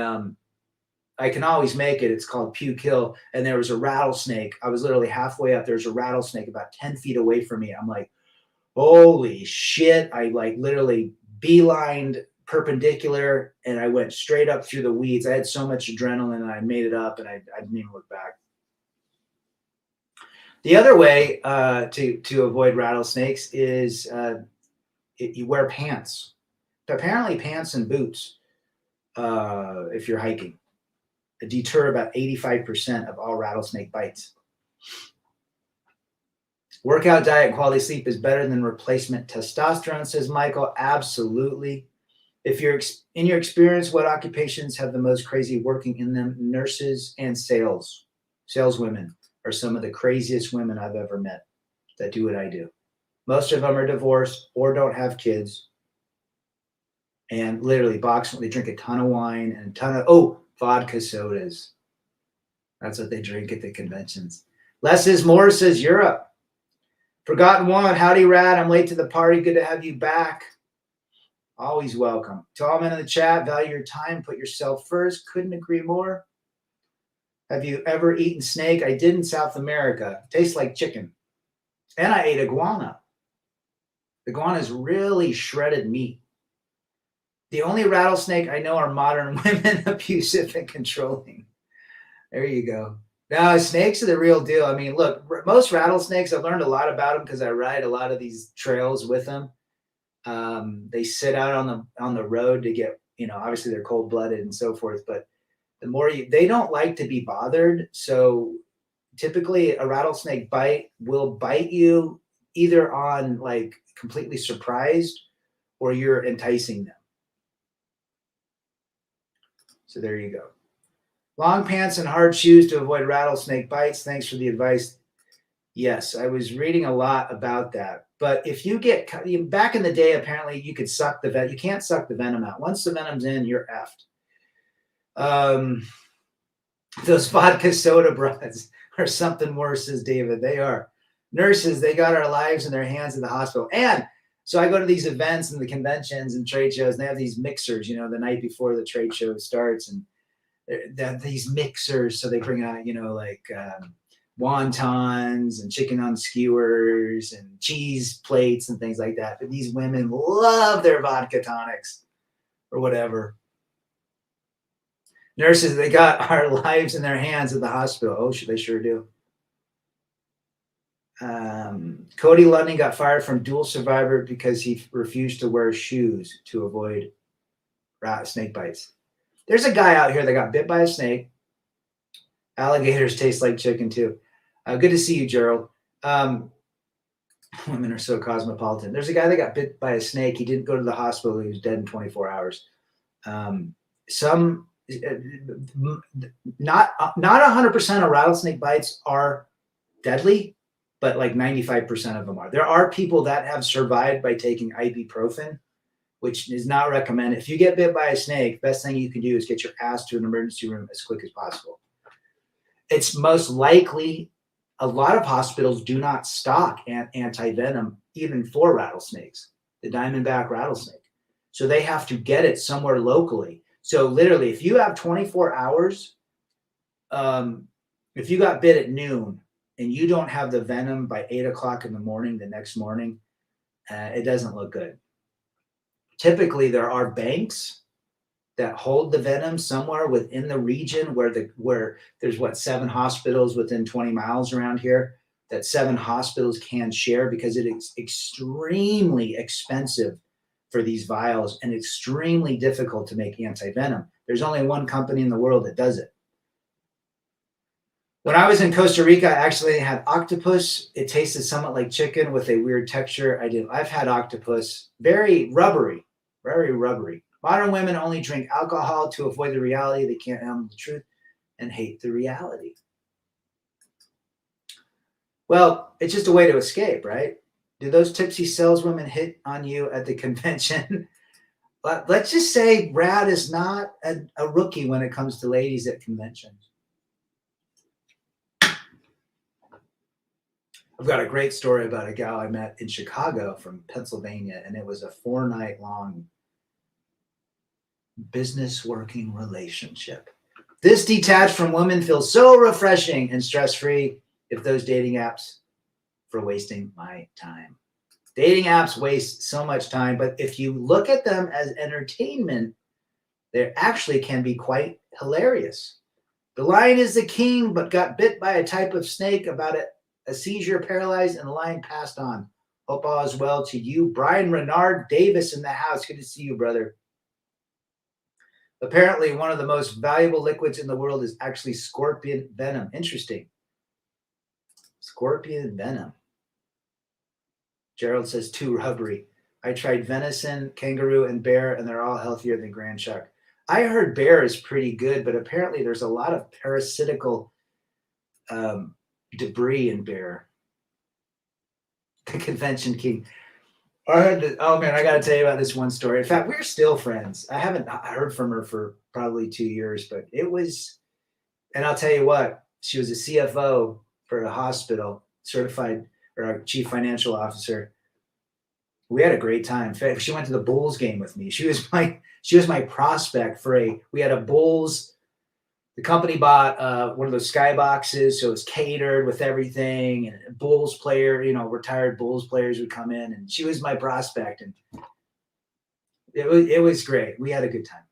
[SPEAKER 1] I can always make it. It's called Puke Hill. And there was a rattlesnake. I was literally halfway up. There's a rattlesnake about 10 feet away from me. I'm like, holy shit. I like literally beelined perpendicular and I went straight up through the weeds. I had so much adrenaline and I made it up and I didn't even look back. The other way to avoid rattlesnakes is you wear pants. Apparently pants and boots. If you're hiking, deter about 85% of all rattlesnake bites. Workout, diet, and quality sleep is better than replacement testosterone, says Michael. Absolutely. If you're in your experience, what occupations have the most crazy working in them? Nurses and saleswomen are some of the craziest women I've ever met that do what I do. Most of them are divorced or don't have kids. And literally they drink a ton of wine and a ton of, vodka sodas. That's what they drink at the conventions. Less is more, says Europe. Forgotten one, howdy Rad, I'm late to the party. Good to have you back. Always welcome. To all men in the chat, value your time, put yourself first. Couldn't agree more. Have you ever eaten snake? I did in South America. Tastes like chicken. And I ate iguana. Iguana is really shredded meat. The only rattlesnake I know are modern women, abusive and controlling. There you go. Now, snakes are the real deal. I mean, look, most rattlesnakes, I've learned a lot about them because I ride a lot of these trails with them. They sit out on the road to get, obviously they're cold-blooded and so forth, but the more they don't like to be bothered. So typically a rattlesnake bite will bite you either on like completely surprised or you're enticing them. So there you go. Long pants and hard shoes to avoid rattlesnake bites. Thanks for the advice. Yes, I was reading a lot about that. But if you get back in the day, apparently you could suck the venom. You can't suck the venom out. Once the venom's in, you're effed. Those vodka soda bras are something worse, says David. They are. Nurses, they got our lives in their hands in the hospital. And so I go to these events and the conventions and trade shows, and they have these mixers, the night before the trade show starts. And these mixers, so they bring out, wontons and chicken on skewers and cheese plates and things like that. But these women love their vodka tonics or whatever. Nurses, they got our lives in their hands at the hospital. Oh, they sure do. Cody Lunding got fired from Dual Survivor because he refused to wear shoes to avoid snake bites. There's a guy out here that got bit by a snake. Alligators taste like chicken too. Good to see you, Gerald. Women are so cosmopolitan. There's a guy that got bit by a snake. He didn't go to the hospital. He was dead in 24 hours. Not 100% of rattlesnake bites are deadly, but like 95% of them are. There are people that have survived by taking ibuprofen, which is not recommended. If you get bit by a snake, best thing you can do is get your ass to an emergency room as quick as possible. It's most likely a lot of hospitals do not stock antivenom even for rattlesnakes, the diamondback rattlesnake. So they have to get it somewhere locally. So literally, if you have 24 hours, if you got bit at noon and you don't have the venom by 8 o'clock in the morning, the next morning, it doesn't look good. Typically, there are banks that hold the venom somewhere within the region where there's 7 hospitals within 20 miles around here that 7 hospitals can share, because it is extremely expensive for these vials and extremely difficult to make antivenom. There's only one company in the world that does it. When I was in Costa Rica, I actually had octopus. It tasted somewhat like chicken with a weird texture. I've had octopus, very rubbery, very rubbery. Modern women only drink alcohol to avoid the reality. They can't handle the truth and hate the reality. Well, it's just a way to escape, right? Do those tipsy saleswomen hit on you at the convention? But let's just say Brad is not a rookie when it comes to ladies at conventions. I've got a great story about a gal I met in Chicago from Pennsylvania, and it was a 4-night long business working relationship. This detached from women feels so refreshing and stress-free. If those dating apps for wasting my time. Dating apps waste so much time, but if you look at them as entertainment, they actually can be quite hilarious. The lion is the king, but got bit by a type of snake, about a seizure, paralyzed, and the lion passed on. Hope all is well to you. Brian Renard Davis in the house. Good to see you, brother. Apparently, one of the most valuable liquids in the world is actually scorpion venom. Interesting. Scorpion venom. Gerald says too rubbery. I tried venison, kangaroo, and bear, and they're all healthier than Grand Shark. I heard bear is pretty good, but apparently there's a lot of parasitical debris in bear. The convention king. Oh man, I got to tell you about this one story. In fact, we're still friends. I haven't heard from her for probably 2 years, but it was, and I'll tell you what, she was a CFO for a hospital, certified, or a chief financial officer. We had a great time. She went to the Bulls game with me. She was my prospect for we had a Bulls. The company bought one of those skyboxes, so it was catered with everything. And a Bulls player, retired Bulls players would come in, and she was my prospect, and it was great. We had a good time.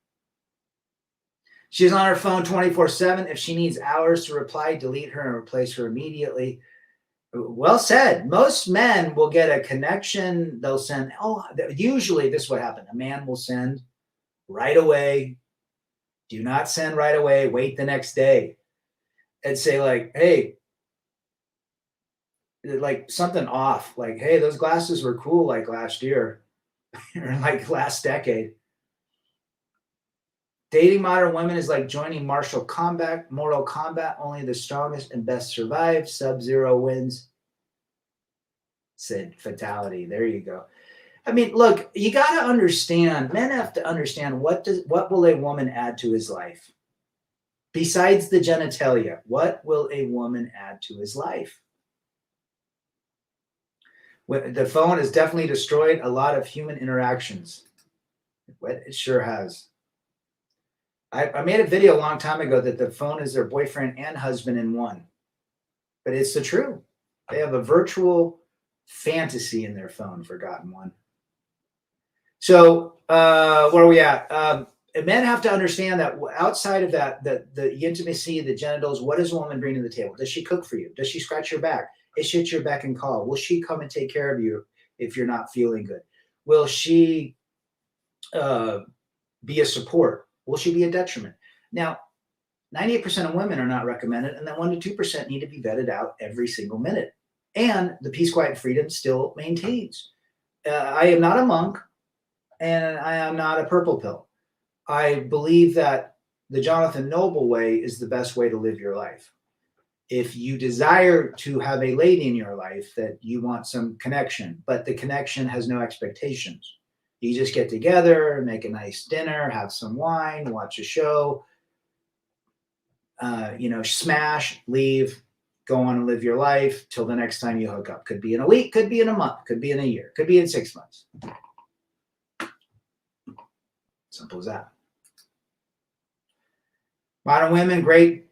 [SPEAKER 1] She's on her phone 24/7. If she needs hours to reply, delete her and replace her immediately. Well said. Most men will get a connection. They'll send, usually this is what happened. A man will send right away. Do not send right away. Wait the next day. And say like, hey, like something off. Like, hey, those glasses were cool like last year or like last decade. Dating modern women is like joining Mortal Kombat. Only the strongest and best survive. Sub-Zero wins. Said fatality. There you go. I mean, look, you got to understand. Men have to understand what will a woman add to his life besides the genitalia. What will a woman add to his life? The phone has definitely destroyed a lot of human interactions. It sure has. I made a video a long time ago that the phone is their boyfriend and husband in one. But it's the truth. They have a virtual fantasy in their phone, forgotten one. So where are we at? Men have to understand that outside of that, the intimacy, the genitals, what does a woman bring to the table? Does she cook for you? Does she scratch your back? Is she at your beck and call? Will she come and take care of you if you're not feeling good? Will she be a support? Will she be a detriment? Now, 98% of women are not recommended, and then 1% to 2% need to be vetted out every single minute. And the peace, quiet, and freedom still maintains. I am not a monk, and I am not a purple pill. I believe that the Jonathan Noble way is the best way to live your life. If you desire to have a lady in your life, that you want some connection, but the connection has no expectations. You just get together, make a nice dinner, have some wine, watch a show, smash, leave, go on and live your life till the next time you hook up. Could be in a week, could be in a month, could be in a year, could be in 6 months. Simple as that. Modern women, great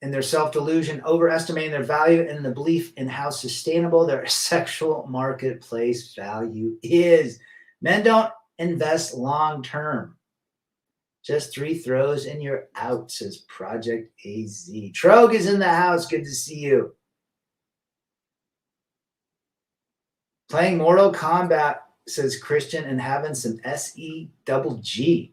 [SPEAKER 1] in their self-delusion, overestimating their value and the belief in how sustainable their sexual marketplace value is. Men don't invest long-term. Just 3 throws and you're out, says Project AZ. Trogue is in the house. Good to see you. Playing Mortal Kombat, says Christian, and having some SE-double-G.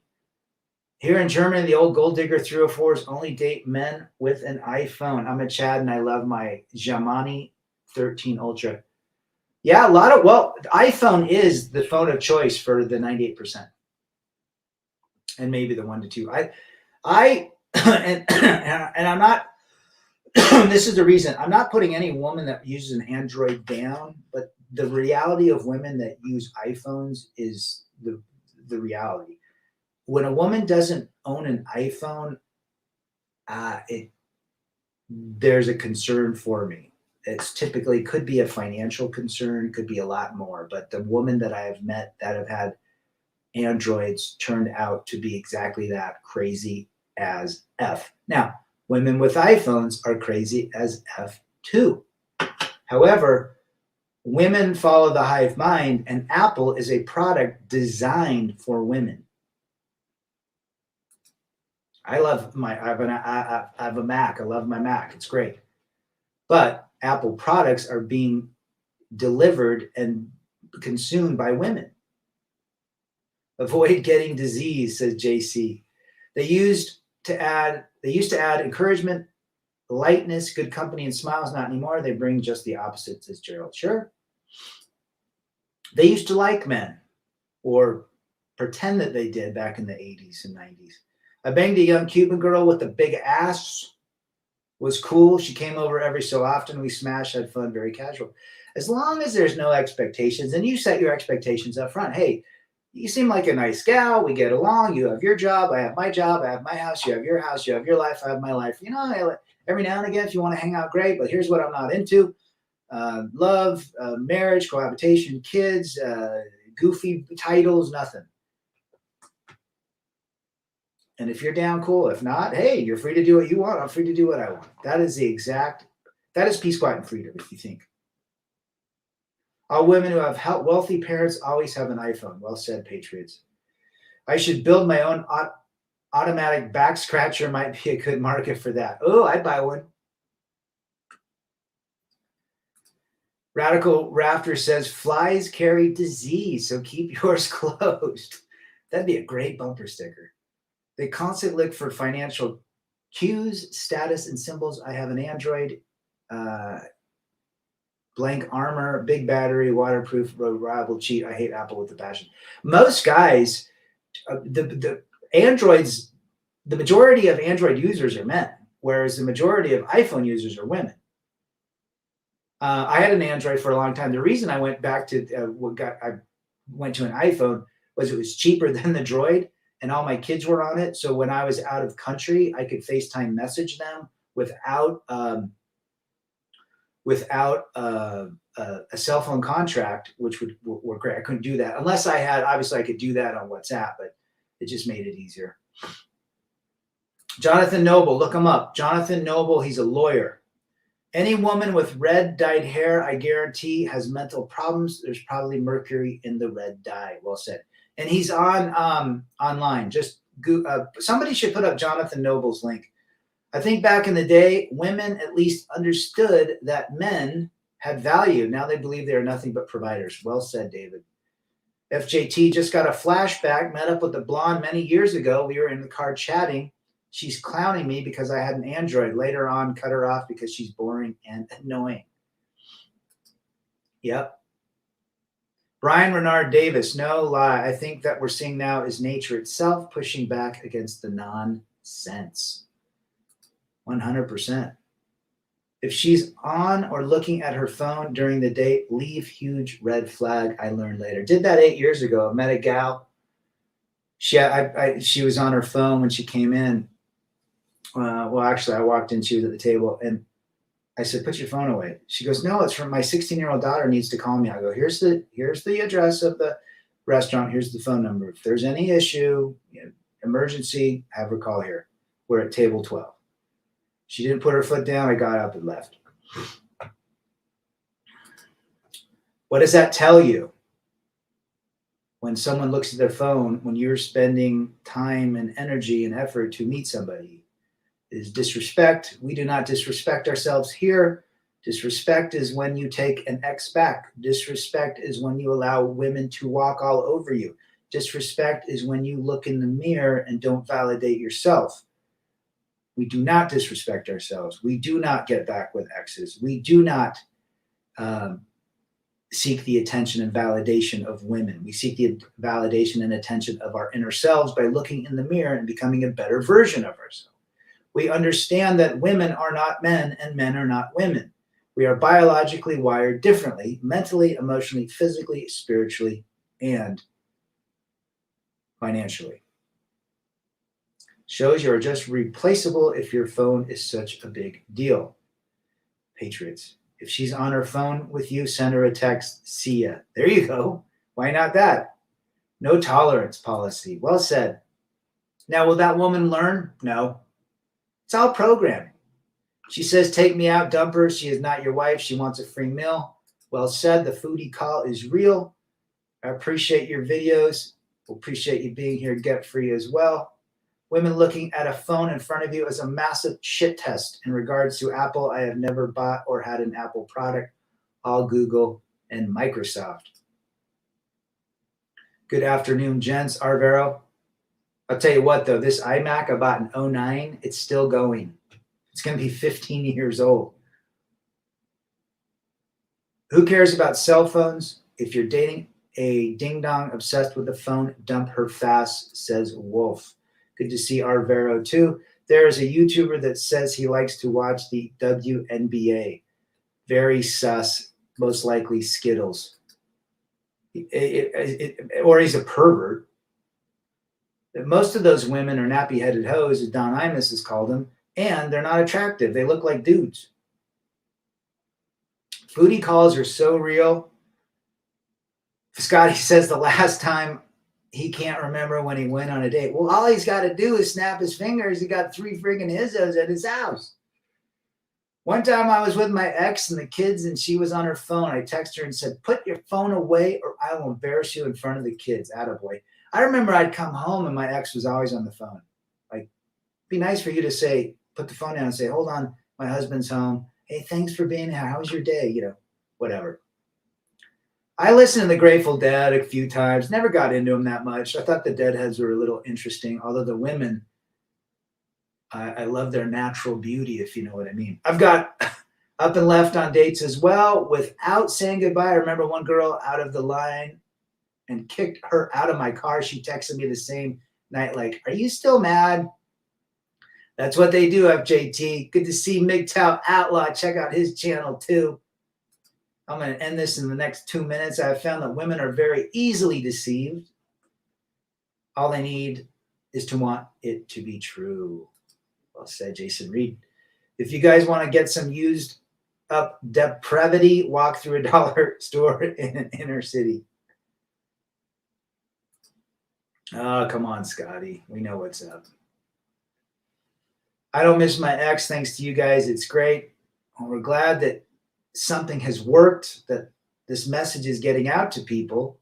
[SPEAKER 1] Here in Germany, the old gold digger 304s only date men with an iPhone. I'm a Chad, and I love my Xiaomi 13 Ultra. Yeah, iPhone is the phone of choice for the 98%. And maybe the 1 to 2. And I'm not, this is the reason, I'm not putting any woman that uses an Android down, but the reality of women that use iPhones is the reality. When a woman doesn't own an iPhone, there's a concern for me. It's typically could be a financial concern, could be a lot more. But the women that I have met that have had Androids turned out to be exactly that, crazy as F. Now, women with iPhones are crazy as F too. However, women follow the hive mind, and Apple is a product designed for women. I have a Mac. I love my Mac. It's great. But Apple products are being delivered and consumed by women. Avoid getting disease, says JC. They used to add encouragement, lightness, good company, and smiles. Not anymore. They bring just the opposite, says Gerald. Sure. They used to like men, or pretend that they did back in the 80s and 90s. I banged a young Cuban girl with a big ass. Was cool. She came over every so often. We smashed, had fun, very casual. As long as there's no expectations, and you set your expectations up front. Hey, you seem like a nice gal. We get along. You have your job. I have my job. I have my house. You have your house. You have your life. I have my life. Every now and again, if you want to hang out, great. But here's what I'm not into. Love, marriage, cohabitation, kids, goofy titles, nothing. And if you're down, cool. If not, hey, you're free to do what you want. I'm free to do what I want. That is peace, quiet, and freedom, if you think. All women who have wealthy parents always have an iPhone. Well said, Patriots. I should build my own automatic back scratcher. Might be a good market for that. Oh, I'd buy one. Radical Rafter says, flies carry disease, so keep yours closed. That'd be a great bumper sticker. They constantly look for financial cues, status, and symbols. I have an Android. Blank armor, big battery, waterproof, reliable, cheap. I hate Apple with a passion. Most guys, the Androids, the majority of Android users are men, whereas the majority of iPhone users are women. I had an Android for a long time. The reason I went back to I went to an iPhone was it was cheaper than the Droid, and all my kids were on it. So when I was out of country, I could FaceTime message them without a cell phone contract, which would work great. I couldn't do that unless I had. Obviously, I could do that on WhatsApp, but it just made it easier. Jonathan Noble, look him up. Jonathan Noble, he's a lawyer. Any woman with red dyed hair, I guarantee, has mental problems. There's probably mercury in the red dye. Well said. And he's on online. Just somebody should put up Jonathan Noble's link. I think back in the day, women at least understood that men had value. Now they believe they are nothing but providers. Well said, David. FJT just got a flashback. Met up with a blonde many years ago. We were in the car chatting. She's clowning me because I had an Android. Later on, cut her off because she's boring and annoying. Yep. Brian Renard Davis, no lie. I think that we're seeing now is nature itself pushing back against the nonsense. 100%. If she's on or looking at her phone during the date, leave huge red flag. I learned later. Did that 8 years ago. I met a gal. She was on her phone when she came in. Well, actually, I walked in. She was at the table, and I said, "Put your phone away." She goes, "No, it's from my 16-year-old daughter needs to call me." I go, "Here's the address of the restaurant. Here's the phone number. If there's any issue, emergency, have her call here. We're at table 12." She didn't put her foot down. I got up and left. What does that tell you? When someone looks at their phone, when you're spending time and energy and effort to meet somebody, it is disrespect. We do not disrespect ourselves here. Disrespect is when you take an X back. Disrespect is when you allow women to walk all over you. Disrespect is when you look in the mirror and don't validate yourself. We do not disrespect ourselves. We do not get back with exes. We do not seek the attention and validation of women. We seek the validation and attention of our inner selves by looking in the mirror and becoming a better version of ourselves. We understand that women are not men and men are not women. We are biologically wired differently, mentally, emotionally, physically, spiritually, and financially. Shows you are just replaceable if your phone is such a big deal. Patriots. If she's on her phone with you, send her a text. See ya. There you go. Why not that? No tolerance policy. Well said. Now, will that woman learn? No. It's all programming. She says, take me out, dump her. She is not your wife. She wants a free meal. Well said. The foodie call is real. I appreciate your videos. We'll appreciate you being here get free as well. Women looking at a phone in front of you is a massive shit test. In regards to Apple, I have never bought or had an Apple product. All Google and Microsoft. Good afternoon, gents. Arvero. I'll tell you what, though, this iMac I bought in 2009, it's still going. It's going to be 15 years old. Who cares about cell phones? If you're dating a ding-dong obsessed with the phone, dump her fast, says Wolf. Good to see Arvero, too. There is a YouTuber that says he likes to watch the WNBA. Very sus, most likely Skittles. Or he's a pervert. Most of those women are nappy-headed hoes, as Don Imus has called them, and they're not attractive. They look like dudes. Foodie calls are so real. Scotty says the last time he can't remember when he went on a date. Well, all he's got to do is snap his fingers. He got 3 friggin' Izzos at his house. One time I was with my ex and the kids, and she was on her phone. I texted her and said, put your phone away or I will embarrass you in front of the kids. Attaboy. I remember I'd come home and my ex was always on the phone. Like, it'd be nice for you to say, put the phone down and say, hold on, my husband's home. Hey, thanks for being here. How was your day? Whatever. I listened to the Grateful Dead a few times. Never got into them that much. I thought the Deadheads were a little interesting, although the women, I love their natural beauty, if you know what I mean. I've got Up and left on dates as well without saying goodbye. I remember one girl out of the line and kicked her out of my car. She texted me the same night, like, are you still mad? That's what they do, FJT. Good to see MGTOW Outlaw. Check out his channel too. I'm going to end this in the next 2 minutes. I have found that women are very easily deceived. All they need is to want it to be true. Well said, Jason Reed. If you guys want to get some used up depravity, walk through a dollar store in an inner city. Oh, come on, Scotty. We know what's up. I don't miss my ex. Thanks to you guys. It's great. We're glad that something has worked, that this message is getting out to people.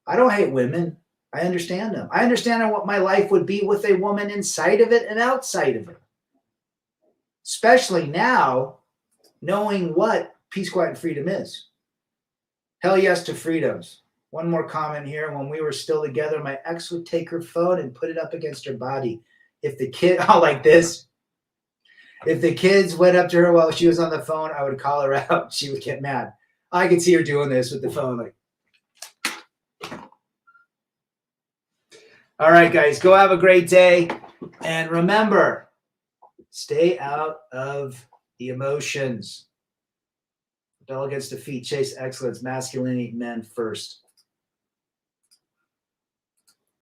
[SPEAKER 1] I don't hate women. I understand them. I understand what my life would be with a woman inside of it and outside of it. Especially now, knowing what peace, quiet, and freedom is. Hell yes to freedoms. One more comment here. When we were still together, my ex would take her phone and put it up against her body. If the kid, like this. If the kids went up to her while she was on the phone, I would call her out. She would get mad. I could see her doing this with the phone. Like, all right, guys, go have a great day. And remember, stay out of the emotions. Rebel against defeat, chase excellence, masculinity, men first.